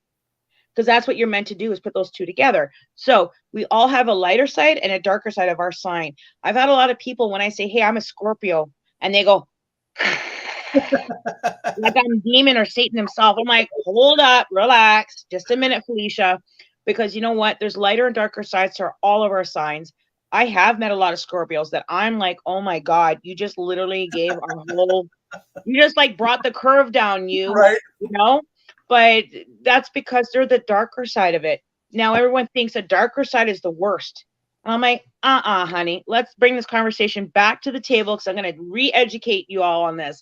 because that's what you're meant to do, is put those two together. So we all have a lighter side and a darker side of our sign. I've had a lot of people when I say, hey, I'm a Scorpio, and they go, like I'm demon or Satan himself. I'm like, hold up, relax, just a minute, Felicia. Because you know what? There's lighter and darker sides to all of our signs. I have met a lot of Scorpios that I'm like, oh my God, you just literally gave our whole, you just like brought the curve down, right. But that's because they're the darker side of it. Now everyone thinks the darker side is the worst. And I'm like, honey, let's bring this conversation back to the table because I'm going to re-educate you all on this.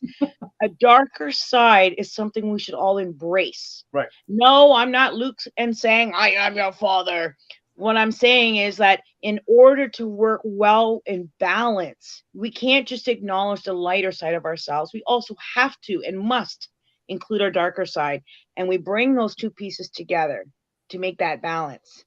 A darker side is something we should all embrace. Right. No, I'm not Luke and saying, I am your father. what I'm saying is that in order to work well in balance, we can't just acknowledge the lighter side of ourselves. We also have to and must include our darker side. And we bring those two pieces together to make that balance.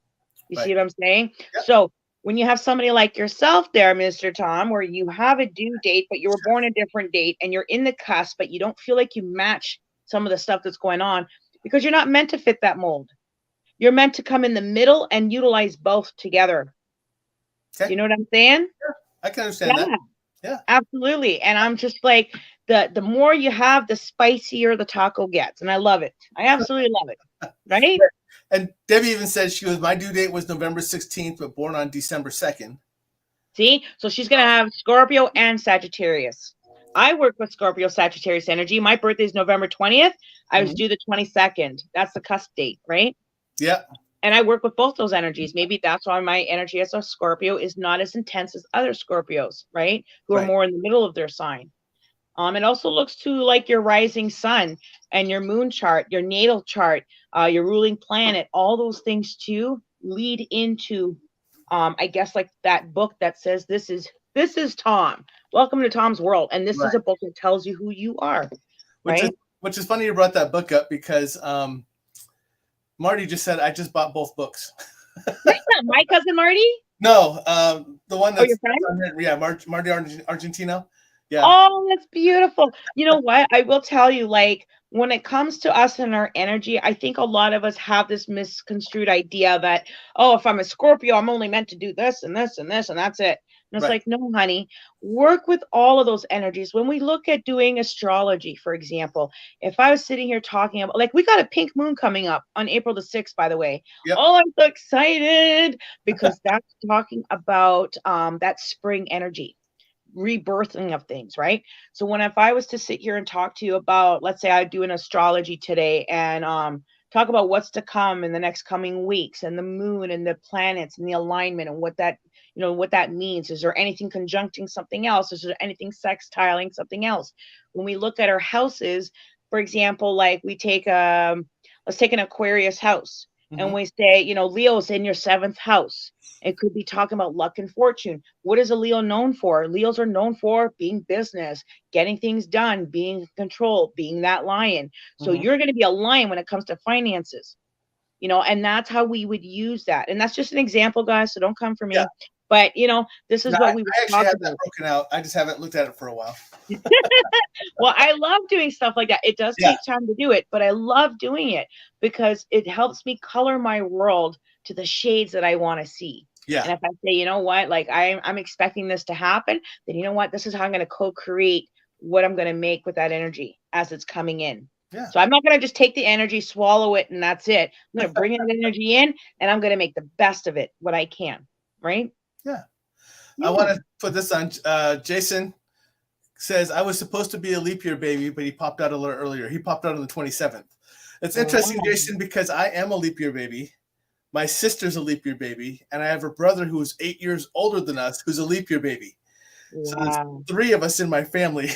You see Right. what I'm saying? Yep. So when you have somebody like yourself there, Mr. Tom, where you have a due date, but you were born a different date and you're in the cusp, but you don't feel like you match some of the stuff that's going on because you're not meant to fit that mold. You're meant to come in the middle and utilize both together. Okay. You know what I'm saying? I can understand that. Yeah. Absolutely. And I'm just like, the more you have, the spicier the taco gets. And I love it. I absolutely love it. Right? And Debbie even said my due date was November 16th, but born on December 2nd. See? So she's going to have Scorpio and Sagittarius. I work with Scorpio Sagittarius energy. My birthday is November 20th. I was due the 22nd. That's the cusp date, right? Yeah. And I work with both those energies. Maybe that's why my energy as a Scorpio is not as intense as other Scorpios, right? Who are more in the middle of their sign. It also looks to like your rising sun and your moon chart, your natal chart, your ruling planet. All those things too lead into, I guess, like that book that says this is Tom. Welcome to Tom's world, and this is a book that tells you who you are. Right? Which is funny you brought that book up because Marty just said I just bought both books. That's not my cousin Marty. No, the one that's your friend? Yeah, Marty Argentino. Yeah. Oh, that's beautiful. You know what? I will tell you, like, when it comes to us and our energy, I think a lot of us have this misconstrued idea that, oh, if I'm a Scorpio, I'm only meant to do this and this and this, and that's it. And it's like, no, honey, work with all of those energies. When we look at doing astrology, for example, if I was sitting here talking about, like, we got a pink moon coming up on April the 6th, by the way. Yep. Oh, I'm so excited because that's talking about that spring energy. Rebirthing of things, right? So if I was to sit here and talk to you about, let's say I do an astrology today and talk about what's to come in the next coming weeks and the moon and the planets and the alignment and what that means. Is there anything conjuncting something else? Is there anything sextiling something else? When we look at our houses, for example, like let's take an Aquarius house and we say, Leo's in your 7th house. It could be talking about luck and fortune. What is a Leo known for? Leos are known for being business, getting things done, being in control, being that lion. So you're going to be a lion when it comes to finances, and that's how we would use that. And that's just an example, guys. So don't come for me. Yeah. But, this is what we would talk about. That broken out. I just haven't looked at it for a while. Well, I love doing stuff like that. It does take time to do it, but I love doing it because it helps me color my world to the shades that I want to see. Yeah. And if I say, you know what, like I'm expecting this to happen, then you know what, this is how I'm going to co-create what I'm going to make with that energy as it's coming in. Yeah. So I'm not going to just take the energy, swallow it, and that's it. I'm going to bring that energy in, and I'm going to make the best of it, what I can. Right? Yeah. I want to put this on. Jason says, I was supposed to be a leap year baby, but he popped out a little earlier. He popped out on the 27th. It's interesting, Jason, because I am a leap year baby. My sister's a leap year baby, and I have a brother who's 8 years older than us who's a leap year baby. Wow. So there's 3 of us in my family.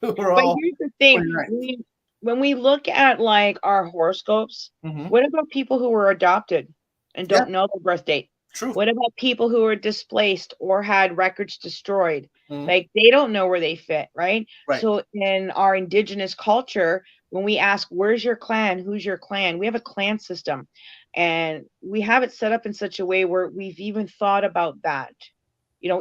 But here's the thing. When we look at like our horoscopes, what about people who were adopted and don't know their birth date? True. What about people who were displaced or had records destroyed? Like they don't know where they fit, right? So in our indigenous culture, when we ask, where's your clan? Who's your clan? We have a clan system, and we have it set up in such a way where we've even thought about that.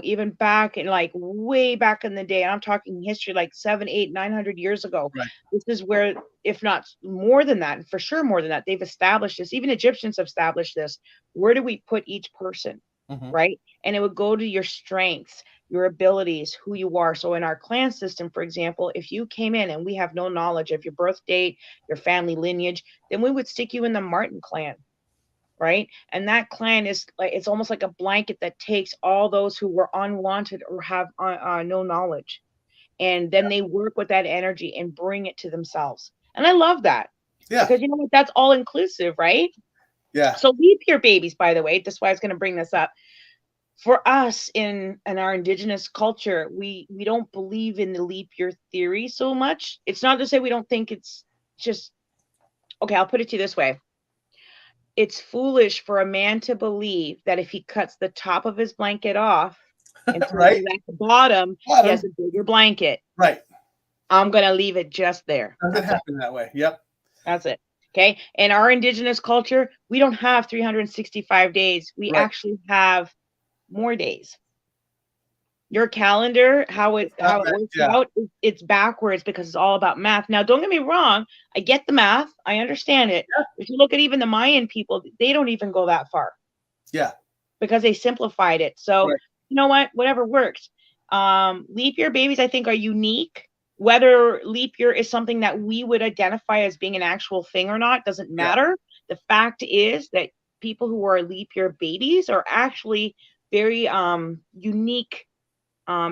Even back in like way back in the day, and I'm talking history like 700, 800, 900 years ago. Right. This is where, if not more than that, for sure more than that, they've established this. Even Egyptians have established this. Where do we put each person? Right? And it would go to your strengths, your abilities, who you are. So in our clan system, for example, if you came in and we have no knowledge of your birth date, your family lineage, then we would stick you in the Martin clan. Right? And that clan is like, it's almost like a blanket that takes all those who were unwanted or have no knowledge. And then they work with that energy and bring it to themselves. And I love that. Yeah. Because that's all inclusive, right? Yeah. So leap year babies, by the way, that's why I was going to bring this up. For us in our indigenous culture, we don't believe in the leap year theory so much. It's not to say we don't think it's just, okay, I'll put it to you this way. it's foolish for a man to believe that if he cuts the top of his blanket off and Right. at the bottom, he Bottom. has a bigger blanket. Right. I'm going to leave it just there. Doesn't That's it. happen that way. Yep. That's it. Okay. In our indigenous culture, we don't have 365 days. We Right. actually have more days. Your calendar, how it works out, it's backwards because it's all about math. Now, don't get me wrong. I get the math. I understand it. Yeah. If you look at even the Mayan people, they don't even go that far. Yeah. Because they simplified it. So, Right. you know what? Whatever works. Leap year babies, I think, are unique. Whether leap year is something that we would identify as being an actual thing or not doesn't matter. The fact is that people who are leap year babies are actually very unique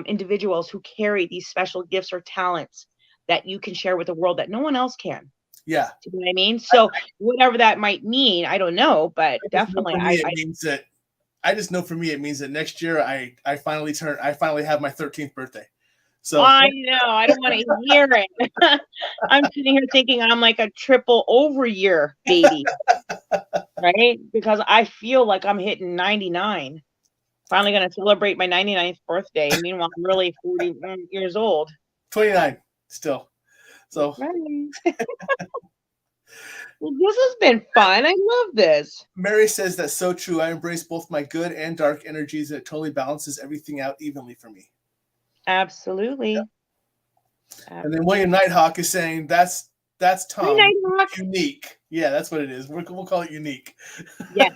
individuals who carry these special gifts or talents that you can share with the world that no one else can. Yeah. Do you know what I mean? So whatever that might mean, I don't know, but definitely I just know for me it means that next year I finally have my 13th birthday. So I know, I don't want to hear it. I'm sitting here thinking I'm like a triple over year baby. Right? Because I feel like I'm hitting 99. Finally going to celebrate my 99th birthday. Meanwhile, I'm really 40 years old. 29 still. So Right. Well, this has been fun. I love this. Mary says that's so true. I embrace both my good and dark energies. It totally balances everything out evenly for me. Absolutely. Yep. And then William Nighthawk is saying that's Tom. Unique. Yeah, that's what it is. We'll call it unique. Yeah.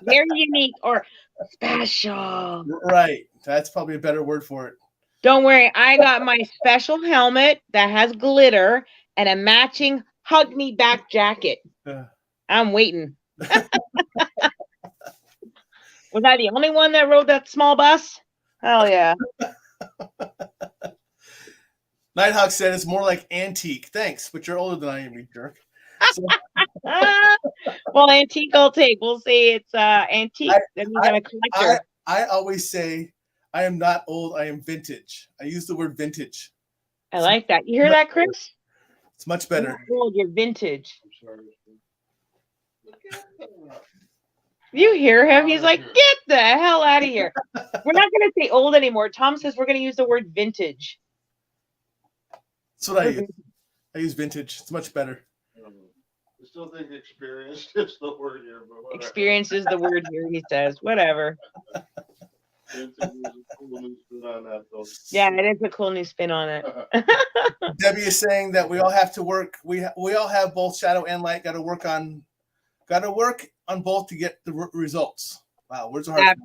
Very unique or special. Right. That's probably a better word for it. Don't worry. I got my special helmet that has glitter and a matching hug me back jacket. I'm waiting. Was I the only one that rode that small bus? Hell yeah. Nighthawk said it's more like antique. Thanks, but you're older than I am, you jerk. So, well, antique I'll take. We'll say it's antique. That means I'm a collector. I always say I am not old, I am vintage. I use the word vintage. I like that. You hear that, Chris? It's much better. You're old, you're vintage. You hear him? He's like, get the hell out of here. We're not going to say old anymore. Tom says we're going to use the word vintage. That's what I use. I use vintage. It's much better. I still think experience is the word here. But experience is the word here, he says. Whatever. Yeah, it is a cool new spin on it. Debbie is saying that we all have to work. We all have both shadow and light. Got to work on both to get the results. Wow, words are hard.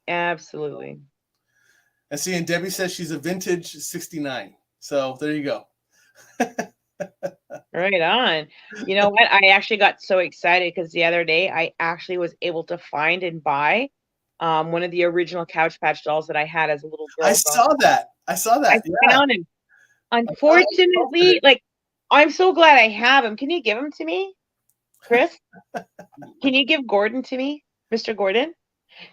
Absolutely. And see, and Debbie says she's a vintage 69. So there you go. Right on. You know what? I actually got so excited because the other day I actually was able to find and buy one of the original Couch Patch dolls that I had as a little girl. I saw that. I found him. Unfortunately, I'm so glad I have him. Can you give him to me, Chris? Can you give Gordon to me, Mr. Gordon?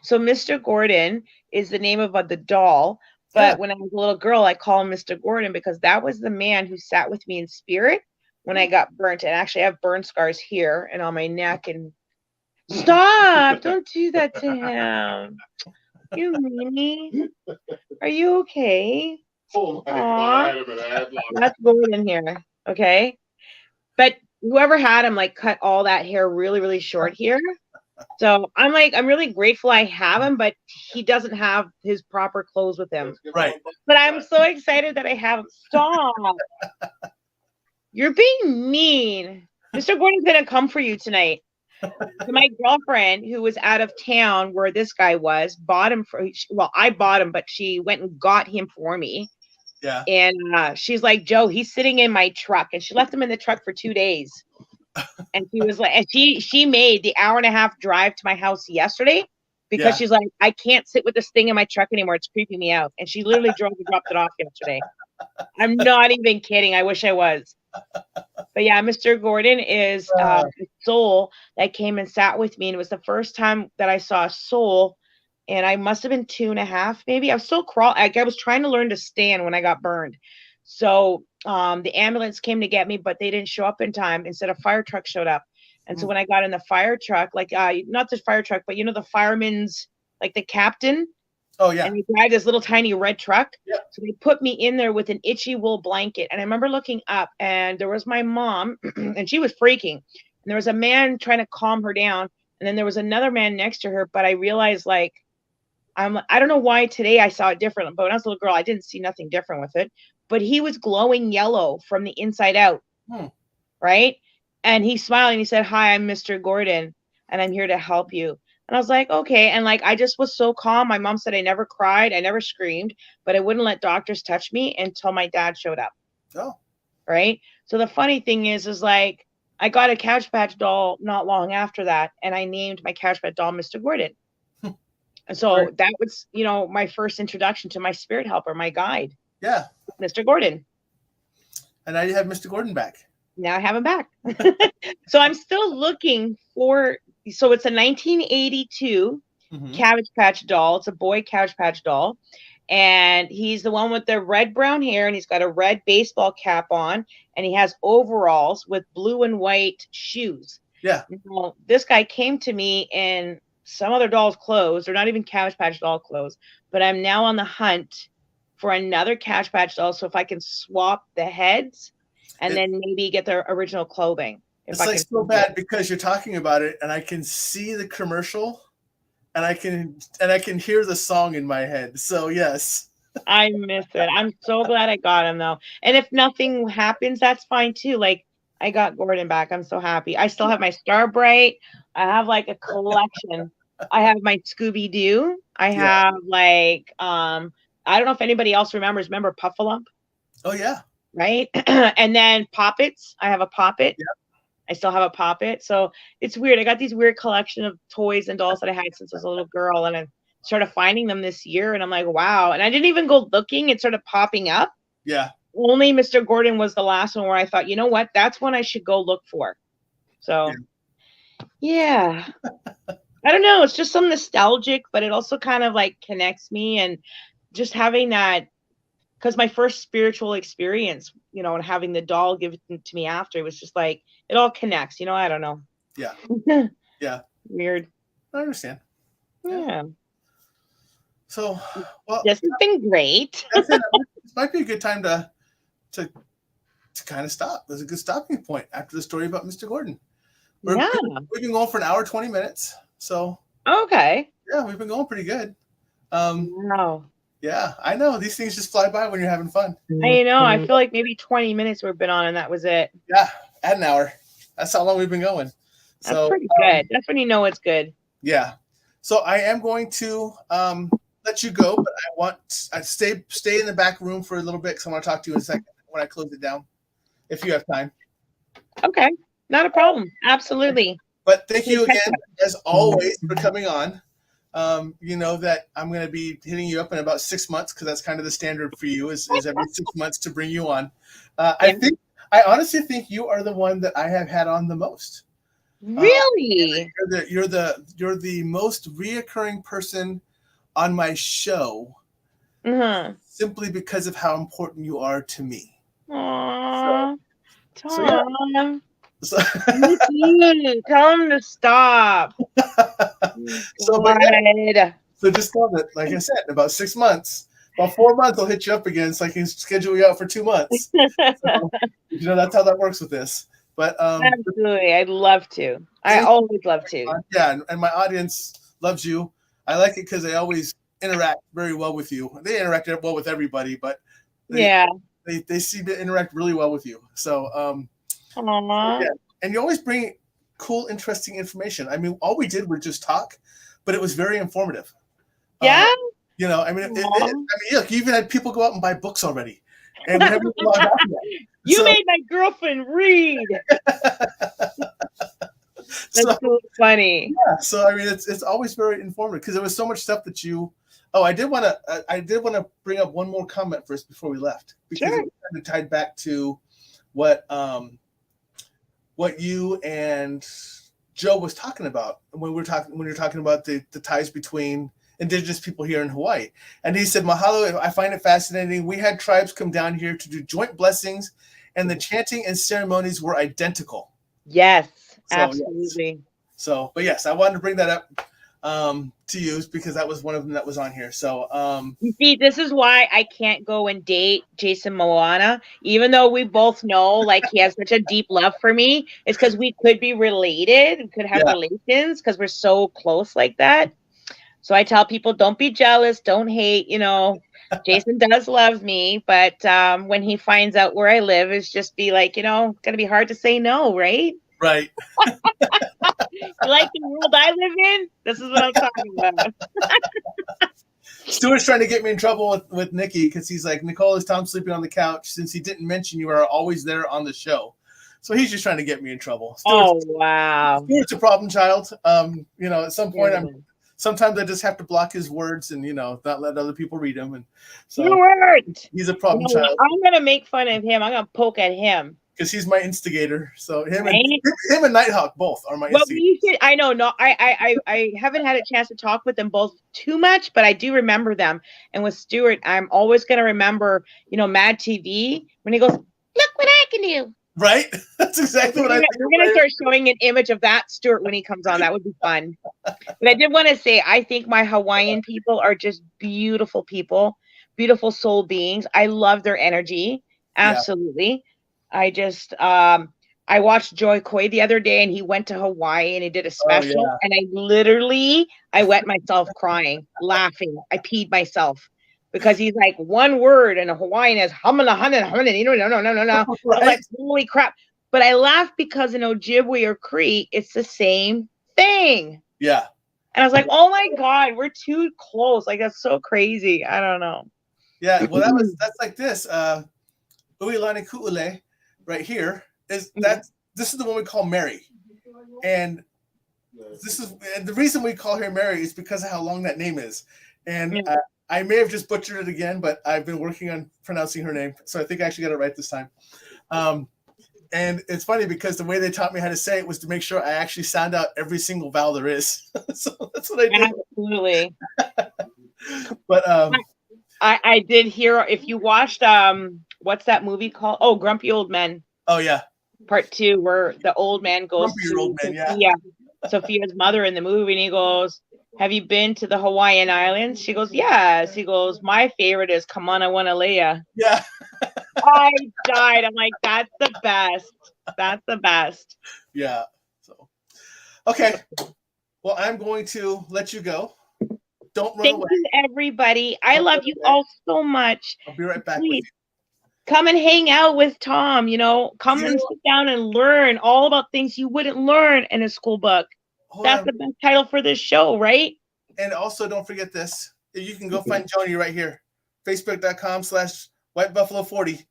So Mr. Gordon is the name of the doll. But when I was a little girl, I call him Mr. Gordon because that was the man who sat with me in spirit when I got burnt. And actually, I have burn scars here and on my neck. And stop! Don't do that to him. You meanie. Are you okay? Oh my God. That's Gordon here. Okay. But whoever had him cut all that hair really, really short here. So I'm really grateful I have him, but he doesn't have his proper clothes with him. Right. But I'm so excited that I have him. Stop. You're being mean. Mr. Gordon's going to come for you tonight. So my girlfriend, who was out of town where this guy was, bought him I bought him, but she went and got him for me. Yeah. And she's like, Joe, he's sitting in my truck. And she left him in the truck for 2 days. And she was like, and she made the 1.5-hour drive to my house yesterday because she's like, I can't sit with this thing in my truck anymore. It's creeping me out. And she literally drove and dropped it off yesterday. I'm not even kidding. I wish I was. But yeah, Mr. Gordon is the soul that came and sat with me. And it was the first time that I saw a soul. And I must have been 2.5, maybe. I was still crawling. I was trying to learn to stand when I got burned. So the ambulance came to get me, but they didn't show up in time. Instead, a fire truck showed up. And so when I got in the fire truck, like not the fire truck, but the fireman's, like the captain. Oh yeah. And they drive this little tiny red truck. Yep. So they put me in there with an itchy wool blanket. And I remember looking up, and there was my mom, and she was freaking. And there was a man trying to calm her down. And then there was another man next to her. But I realized, like, I don't know why today I saw it different. But when I was a little girl, I didn't see nothing different with it. But he was glowing yellow from the inside out. Right? And he smiled and he said, "Hi, I'm Mr. Gordon, and I'm here to help you." And I was like, okay. And like, I just was so calm. My mom said I never cried, I never screamed, but I wouldn't let doctors touch me until my dad showed up. Oh. Right. So the funny thing is like, I got a Couch Patch doll not long after that, and I named my Couch Patch doll Mr. Gordon. And so that was, my first introduction to my spirit helper, my guide. Yeah. Mr. Gordon. And now you have Mr. Gordon back. Now I have him back. So I'm still looking for, so it's a 1982 Cabbage Patch doll. It's a boy Cabbage Patch doll. And he's the one with the red brown hair, and he's got a red baseball cap on, and he has overalls with blue and white shoes. Yeah. Now, this guy came to me in some other doll's clothes. They're not even Cabbage Patch doll clothes, but I'm now on the hunt for another Cabbage Patch doll. So if I can swap the heads and then maybe get their original clothing. It's like so bad because you're talking about it, and I can see the commercial, and I can hear the song in my head. So yes, I miss it. I'm so glad I got him though. And if nothing happens, that's fine too. Like, I got Gordon back. I'm so happy. I still have my Star Bright. I have like a collection. I have my Scooby Doo. I have like I don't know if anybody else remember Puffalump. Oh yeah. Right. And then Poppets. I have a Poppet. Yep. I still have a Poppet. So it's weird. I got these weird collection of toys and dolls that I had since I was a little girl, and I started finding them this year, and I'm like, wow. And I didn't even go looking. It started popping up. Yeah. Only Mr. Gordon was the last one where I thought, you know what? That's one I should go look for. So yeah. I don't know. It's just some nostalgic, but it also kind of like connects me, and just having that, because my first spiritual experience, and having the doll give it to me after, it was just like, it all connects, I don't know. Yeah. Yeah. Weird. I understand. Yeah. So, well, this has been great. This might be a good time to kind of stop. There's a good stopping point after the story about Mr. Gordon. We've been going for an hour, 20 minutes. So, okay. Yeah, we've been going pretty good. Wow. Yeah, I know. These things just fly by when you're having fun. I know. I feel like maybe 20 minutes we've been on, and that was it. Yeah, at an hour. That's how long we've been going. That's pretty good. That's when you know it's good. Yeah. So I am going to let you go, but I stay in the back room for a little bit because I want to talk to you in a second when I close it down, if you have time. Okay. Not a problem. Absolutely. But thank you again, as always, for coming on. You know that I'm going to be hitting you up in about 6 months, because that's kind of the standard for you is every 6 months to bring you on. I honestly think you are the one that I have had on the most. Really? You're the most reoccurring person on my show, simply because of how important you are to me. Aww. So yeah. Tell him to stop. So just know that, like I said, in about 6 months, about 4 months, I'll hit you up again so I can schedule you out for 2 months. So, that's how that works with this. But absolutely, I'd love to. I always love to. Yeah, and my audience loves you. I like it because they always interact very well with you. They interact well with everybody, but they seem to interact really well with you. So yeah. And you always bring cool, interesting information. I mean, all we did was just talk, but it was very informative. Yeah. Look, you even had people go out and buy books already. And we haven't logged out yet. You made my girlfriend read. That's so funny. Yeah. So I mean, it's always very informative because there was so much stuff that you. Oh, I did want to bring up one more comment first before we left, because it kind of tied back to what you and Joe was talking about when you're talking about the ties between Indigenous people here in Hawaii. And he said, "Mahalo, I find it fascinating. We had tribes come down here to do joint blessings, and the chanting and ceremonies were identical." Yes. So, Absolutely. yes. So, but yes, I wanted to bring that up to you because that was one of them that was on here. So, You see, this is why I can't go and date Jason Moana, even though we both know like he has such a deep love for me. It's because we could be related, we could have Yeah. relations because we're so close like that. So I tell people, don't be jealous, don't hate. Jason does love me, but when he finds out where I live, it's just be like, gonna be hard to say no, right? right. You like the world I live in? This is what I'm talking about. Stuart's trying to get me in trouble with Nikki because he's like, Nicole, is Tom sleeping on the couch? Since he didn't mention you are always there on the show. So he's just trying to get me in trouble. Wow. Stuart's a problem child. At some point sometimes I just have to block his words and not let other people read them. And so You weren't. he's a problem child. I'm gonna make fun of him. I'm gonna poke at him. Because he's my instigator. So him right? and Nighthawk both are my instigators. I know, no, I haven't had a chance to talk with them both too much, but I do remember them. And with Stuart, I'm always gonna remember, Mad TV when he goes, "Look what I can do." Right? That's exactly what I think. We're gonna start showing an image of that Stuart when he comes on. That would be fun. But I did want to say, I think my Hawaiian people are just beautiful people, beautiful soul beings. I love their energy. Absolutely. Yeah. I just I watched Joy Coy the other day and he went to Hawaii and he did a special and I wet myself crying, laughing. I peed myself. Because he's like one word and a Hawaiian is humana. No. Right. I'm like, holy crap. But I laugh because in Ojibway or Cree, it's the same thing. Yeah. And I was like, oh my God, we're too close. Like, that's so crazy. I don't know. Yeah, well, that's like this. Uilani Ku'ule right here this is the one we call Mary. And the reason we call her Mary is because of how long that name is. And I may have just butchered it again, but I've been working on pronouncing her name. So I think I actually got it right this time. And it's funny because the way they taught me how to say it was to make sure I actually sound out every single vowel there is. So that's what I did. Absolutely. But I did hear, if you watched what's that movie called? Oh, Grumpy Old Men. Oh yeah. Part 2, where the old man goes Grumpy Old Man, Sophia's mother in the movie, and he goes, "Have you been to the Hawaiian Islands?" She goes, "Yes." He goes, "My favorite is Kamanawanalea." Yeah. I died. I'm like, that's the best. That's the best. Yeah. So, okay. Well, I'm going to let you go. Don't run away. Thank you, everybody. I love you all so much. I'll be right back with you. Come and hang out with Tom. Come and sit down and learn all about things you wouldn't learn in a school book. That's the best title for this show, right? And also, don't forget this. You can go find Joannie right here. Facebook.com/WhiteBuffalo40.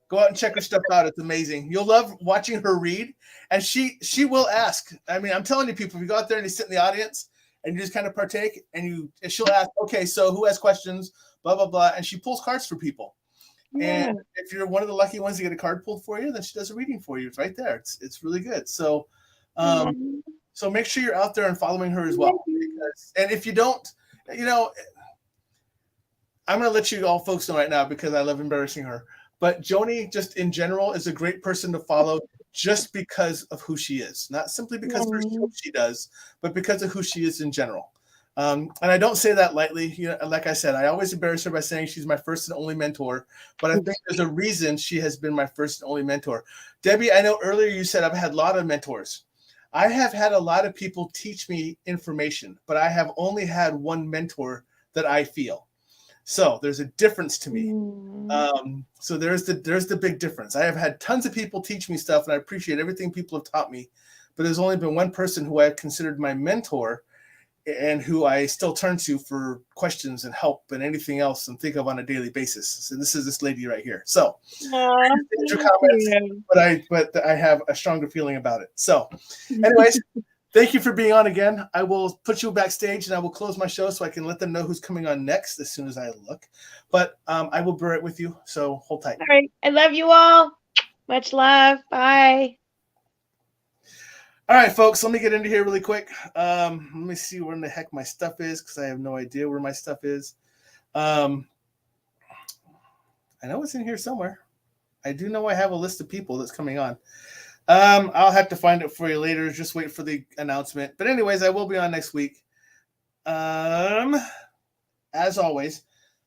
Go out and check her stuff out. It's amazing. You'll love watching her read. And she will ask. I mean, I'm telling you, people, if you go out there and you sit in the audience and you just kind of partake and she'll ask, okay, so who has questions? Blah, blah, blah. And she pulls cards for people. Yeah. And if you're one of the lucky ones to get a card pulled for you, then she does a reading for you. It's right there. It's really good. So, so make sure you're out there and following her as well. And if you don't, I'm going to let you all folks know right now because I love embarrassing her. But Joanie, just in general, is a great person to follow just because of who she is. Not simply because of what she does, but because of who she is in general. And I don't say that lightly. Like I said, I always embarrass her by saying she's my first and only mentor. But I think there's a reason she has been my first and only mentor. Debbie, I know earlier you said I've had a lot of mentors. I have had a lot of people teach me information, but I have only had one mentor that I feel. So there's a difference to me. So there's the big difference. I have had tons of people teach me stuff, and I appreciate everything people have taught me. But there's only been one person who I've considered my mentor and who I still turn to for questions and help and anything else and think of on a daily basis. So this is this lady right here. So comments, but I have a stronger feeling about it. So anyways, thank you for being on again. I will put you backstage and I will close my show so I can let them know who's coming on next as soon as I look. But I will be right with you. So hold tight. All right. I love you all. Much love. Bye. All right, folks, let me get into here really quick. Let me see where in the heck my stuff is because I have no idea where my stuff is. I know it's in here somewhere. I do know I have a list of people that's coming on. I'll have to find it for you later. Just wait for the announcement. But anyways, I will be on next week. As always,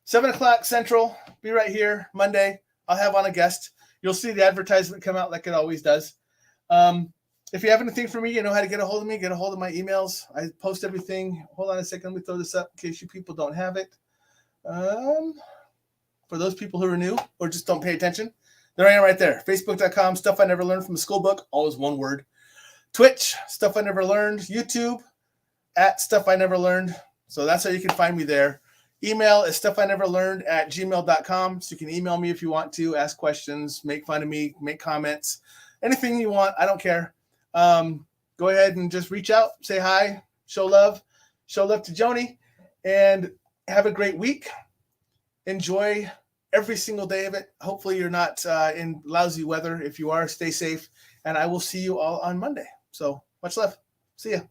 7:00 Central. Be right here Monday. I'll have on a guest. You'll see the advertisement come out like it always does. If you have anything for me, you know how to get a hold of me. Get a hold of my emails. I post everything. Hold on a second. Let me throw this up in case you people don't have it. For those people who are new or just don't pay attention, there I am right there. Facebook.com, Stuff I Never Learned from the Schoolbook, always one word. Twitch, Stuff I Never Learned. YouTube, @Stuff I Never Learned. So that's how you can find me there. Email is stuffineverlearned@gmail.com. So you can email me if you want to, ask questions, make fun of me, make comments, anything you want. I don't care. Go ahead and just reach out, say hi, show love to Joanie, and have a great week. Enjoy every single day of it. Hopefully you're not in lousy weather. If you are, stay safe, and I will see you all on Monday. So much love. See ya.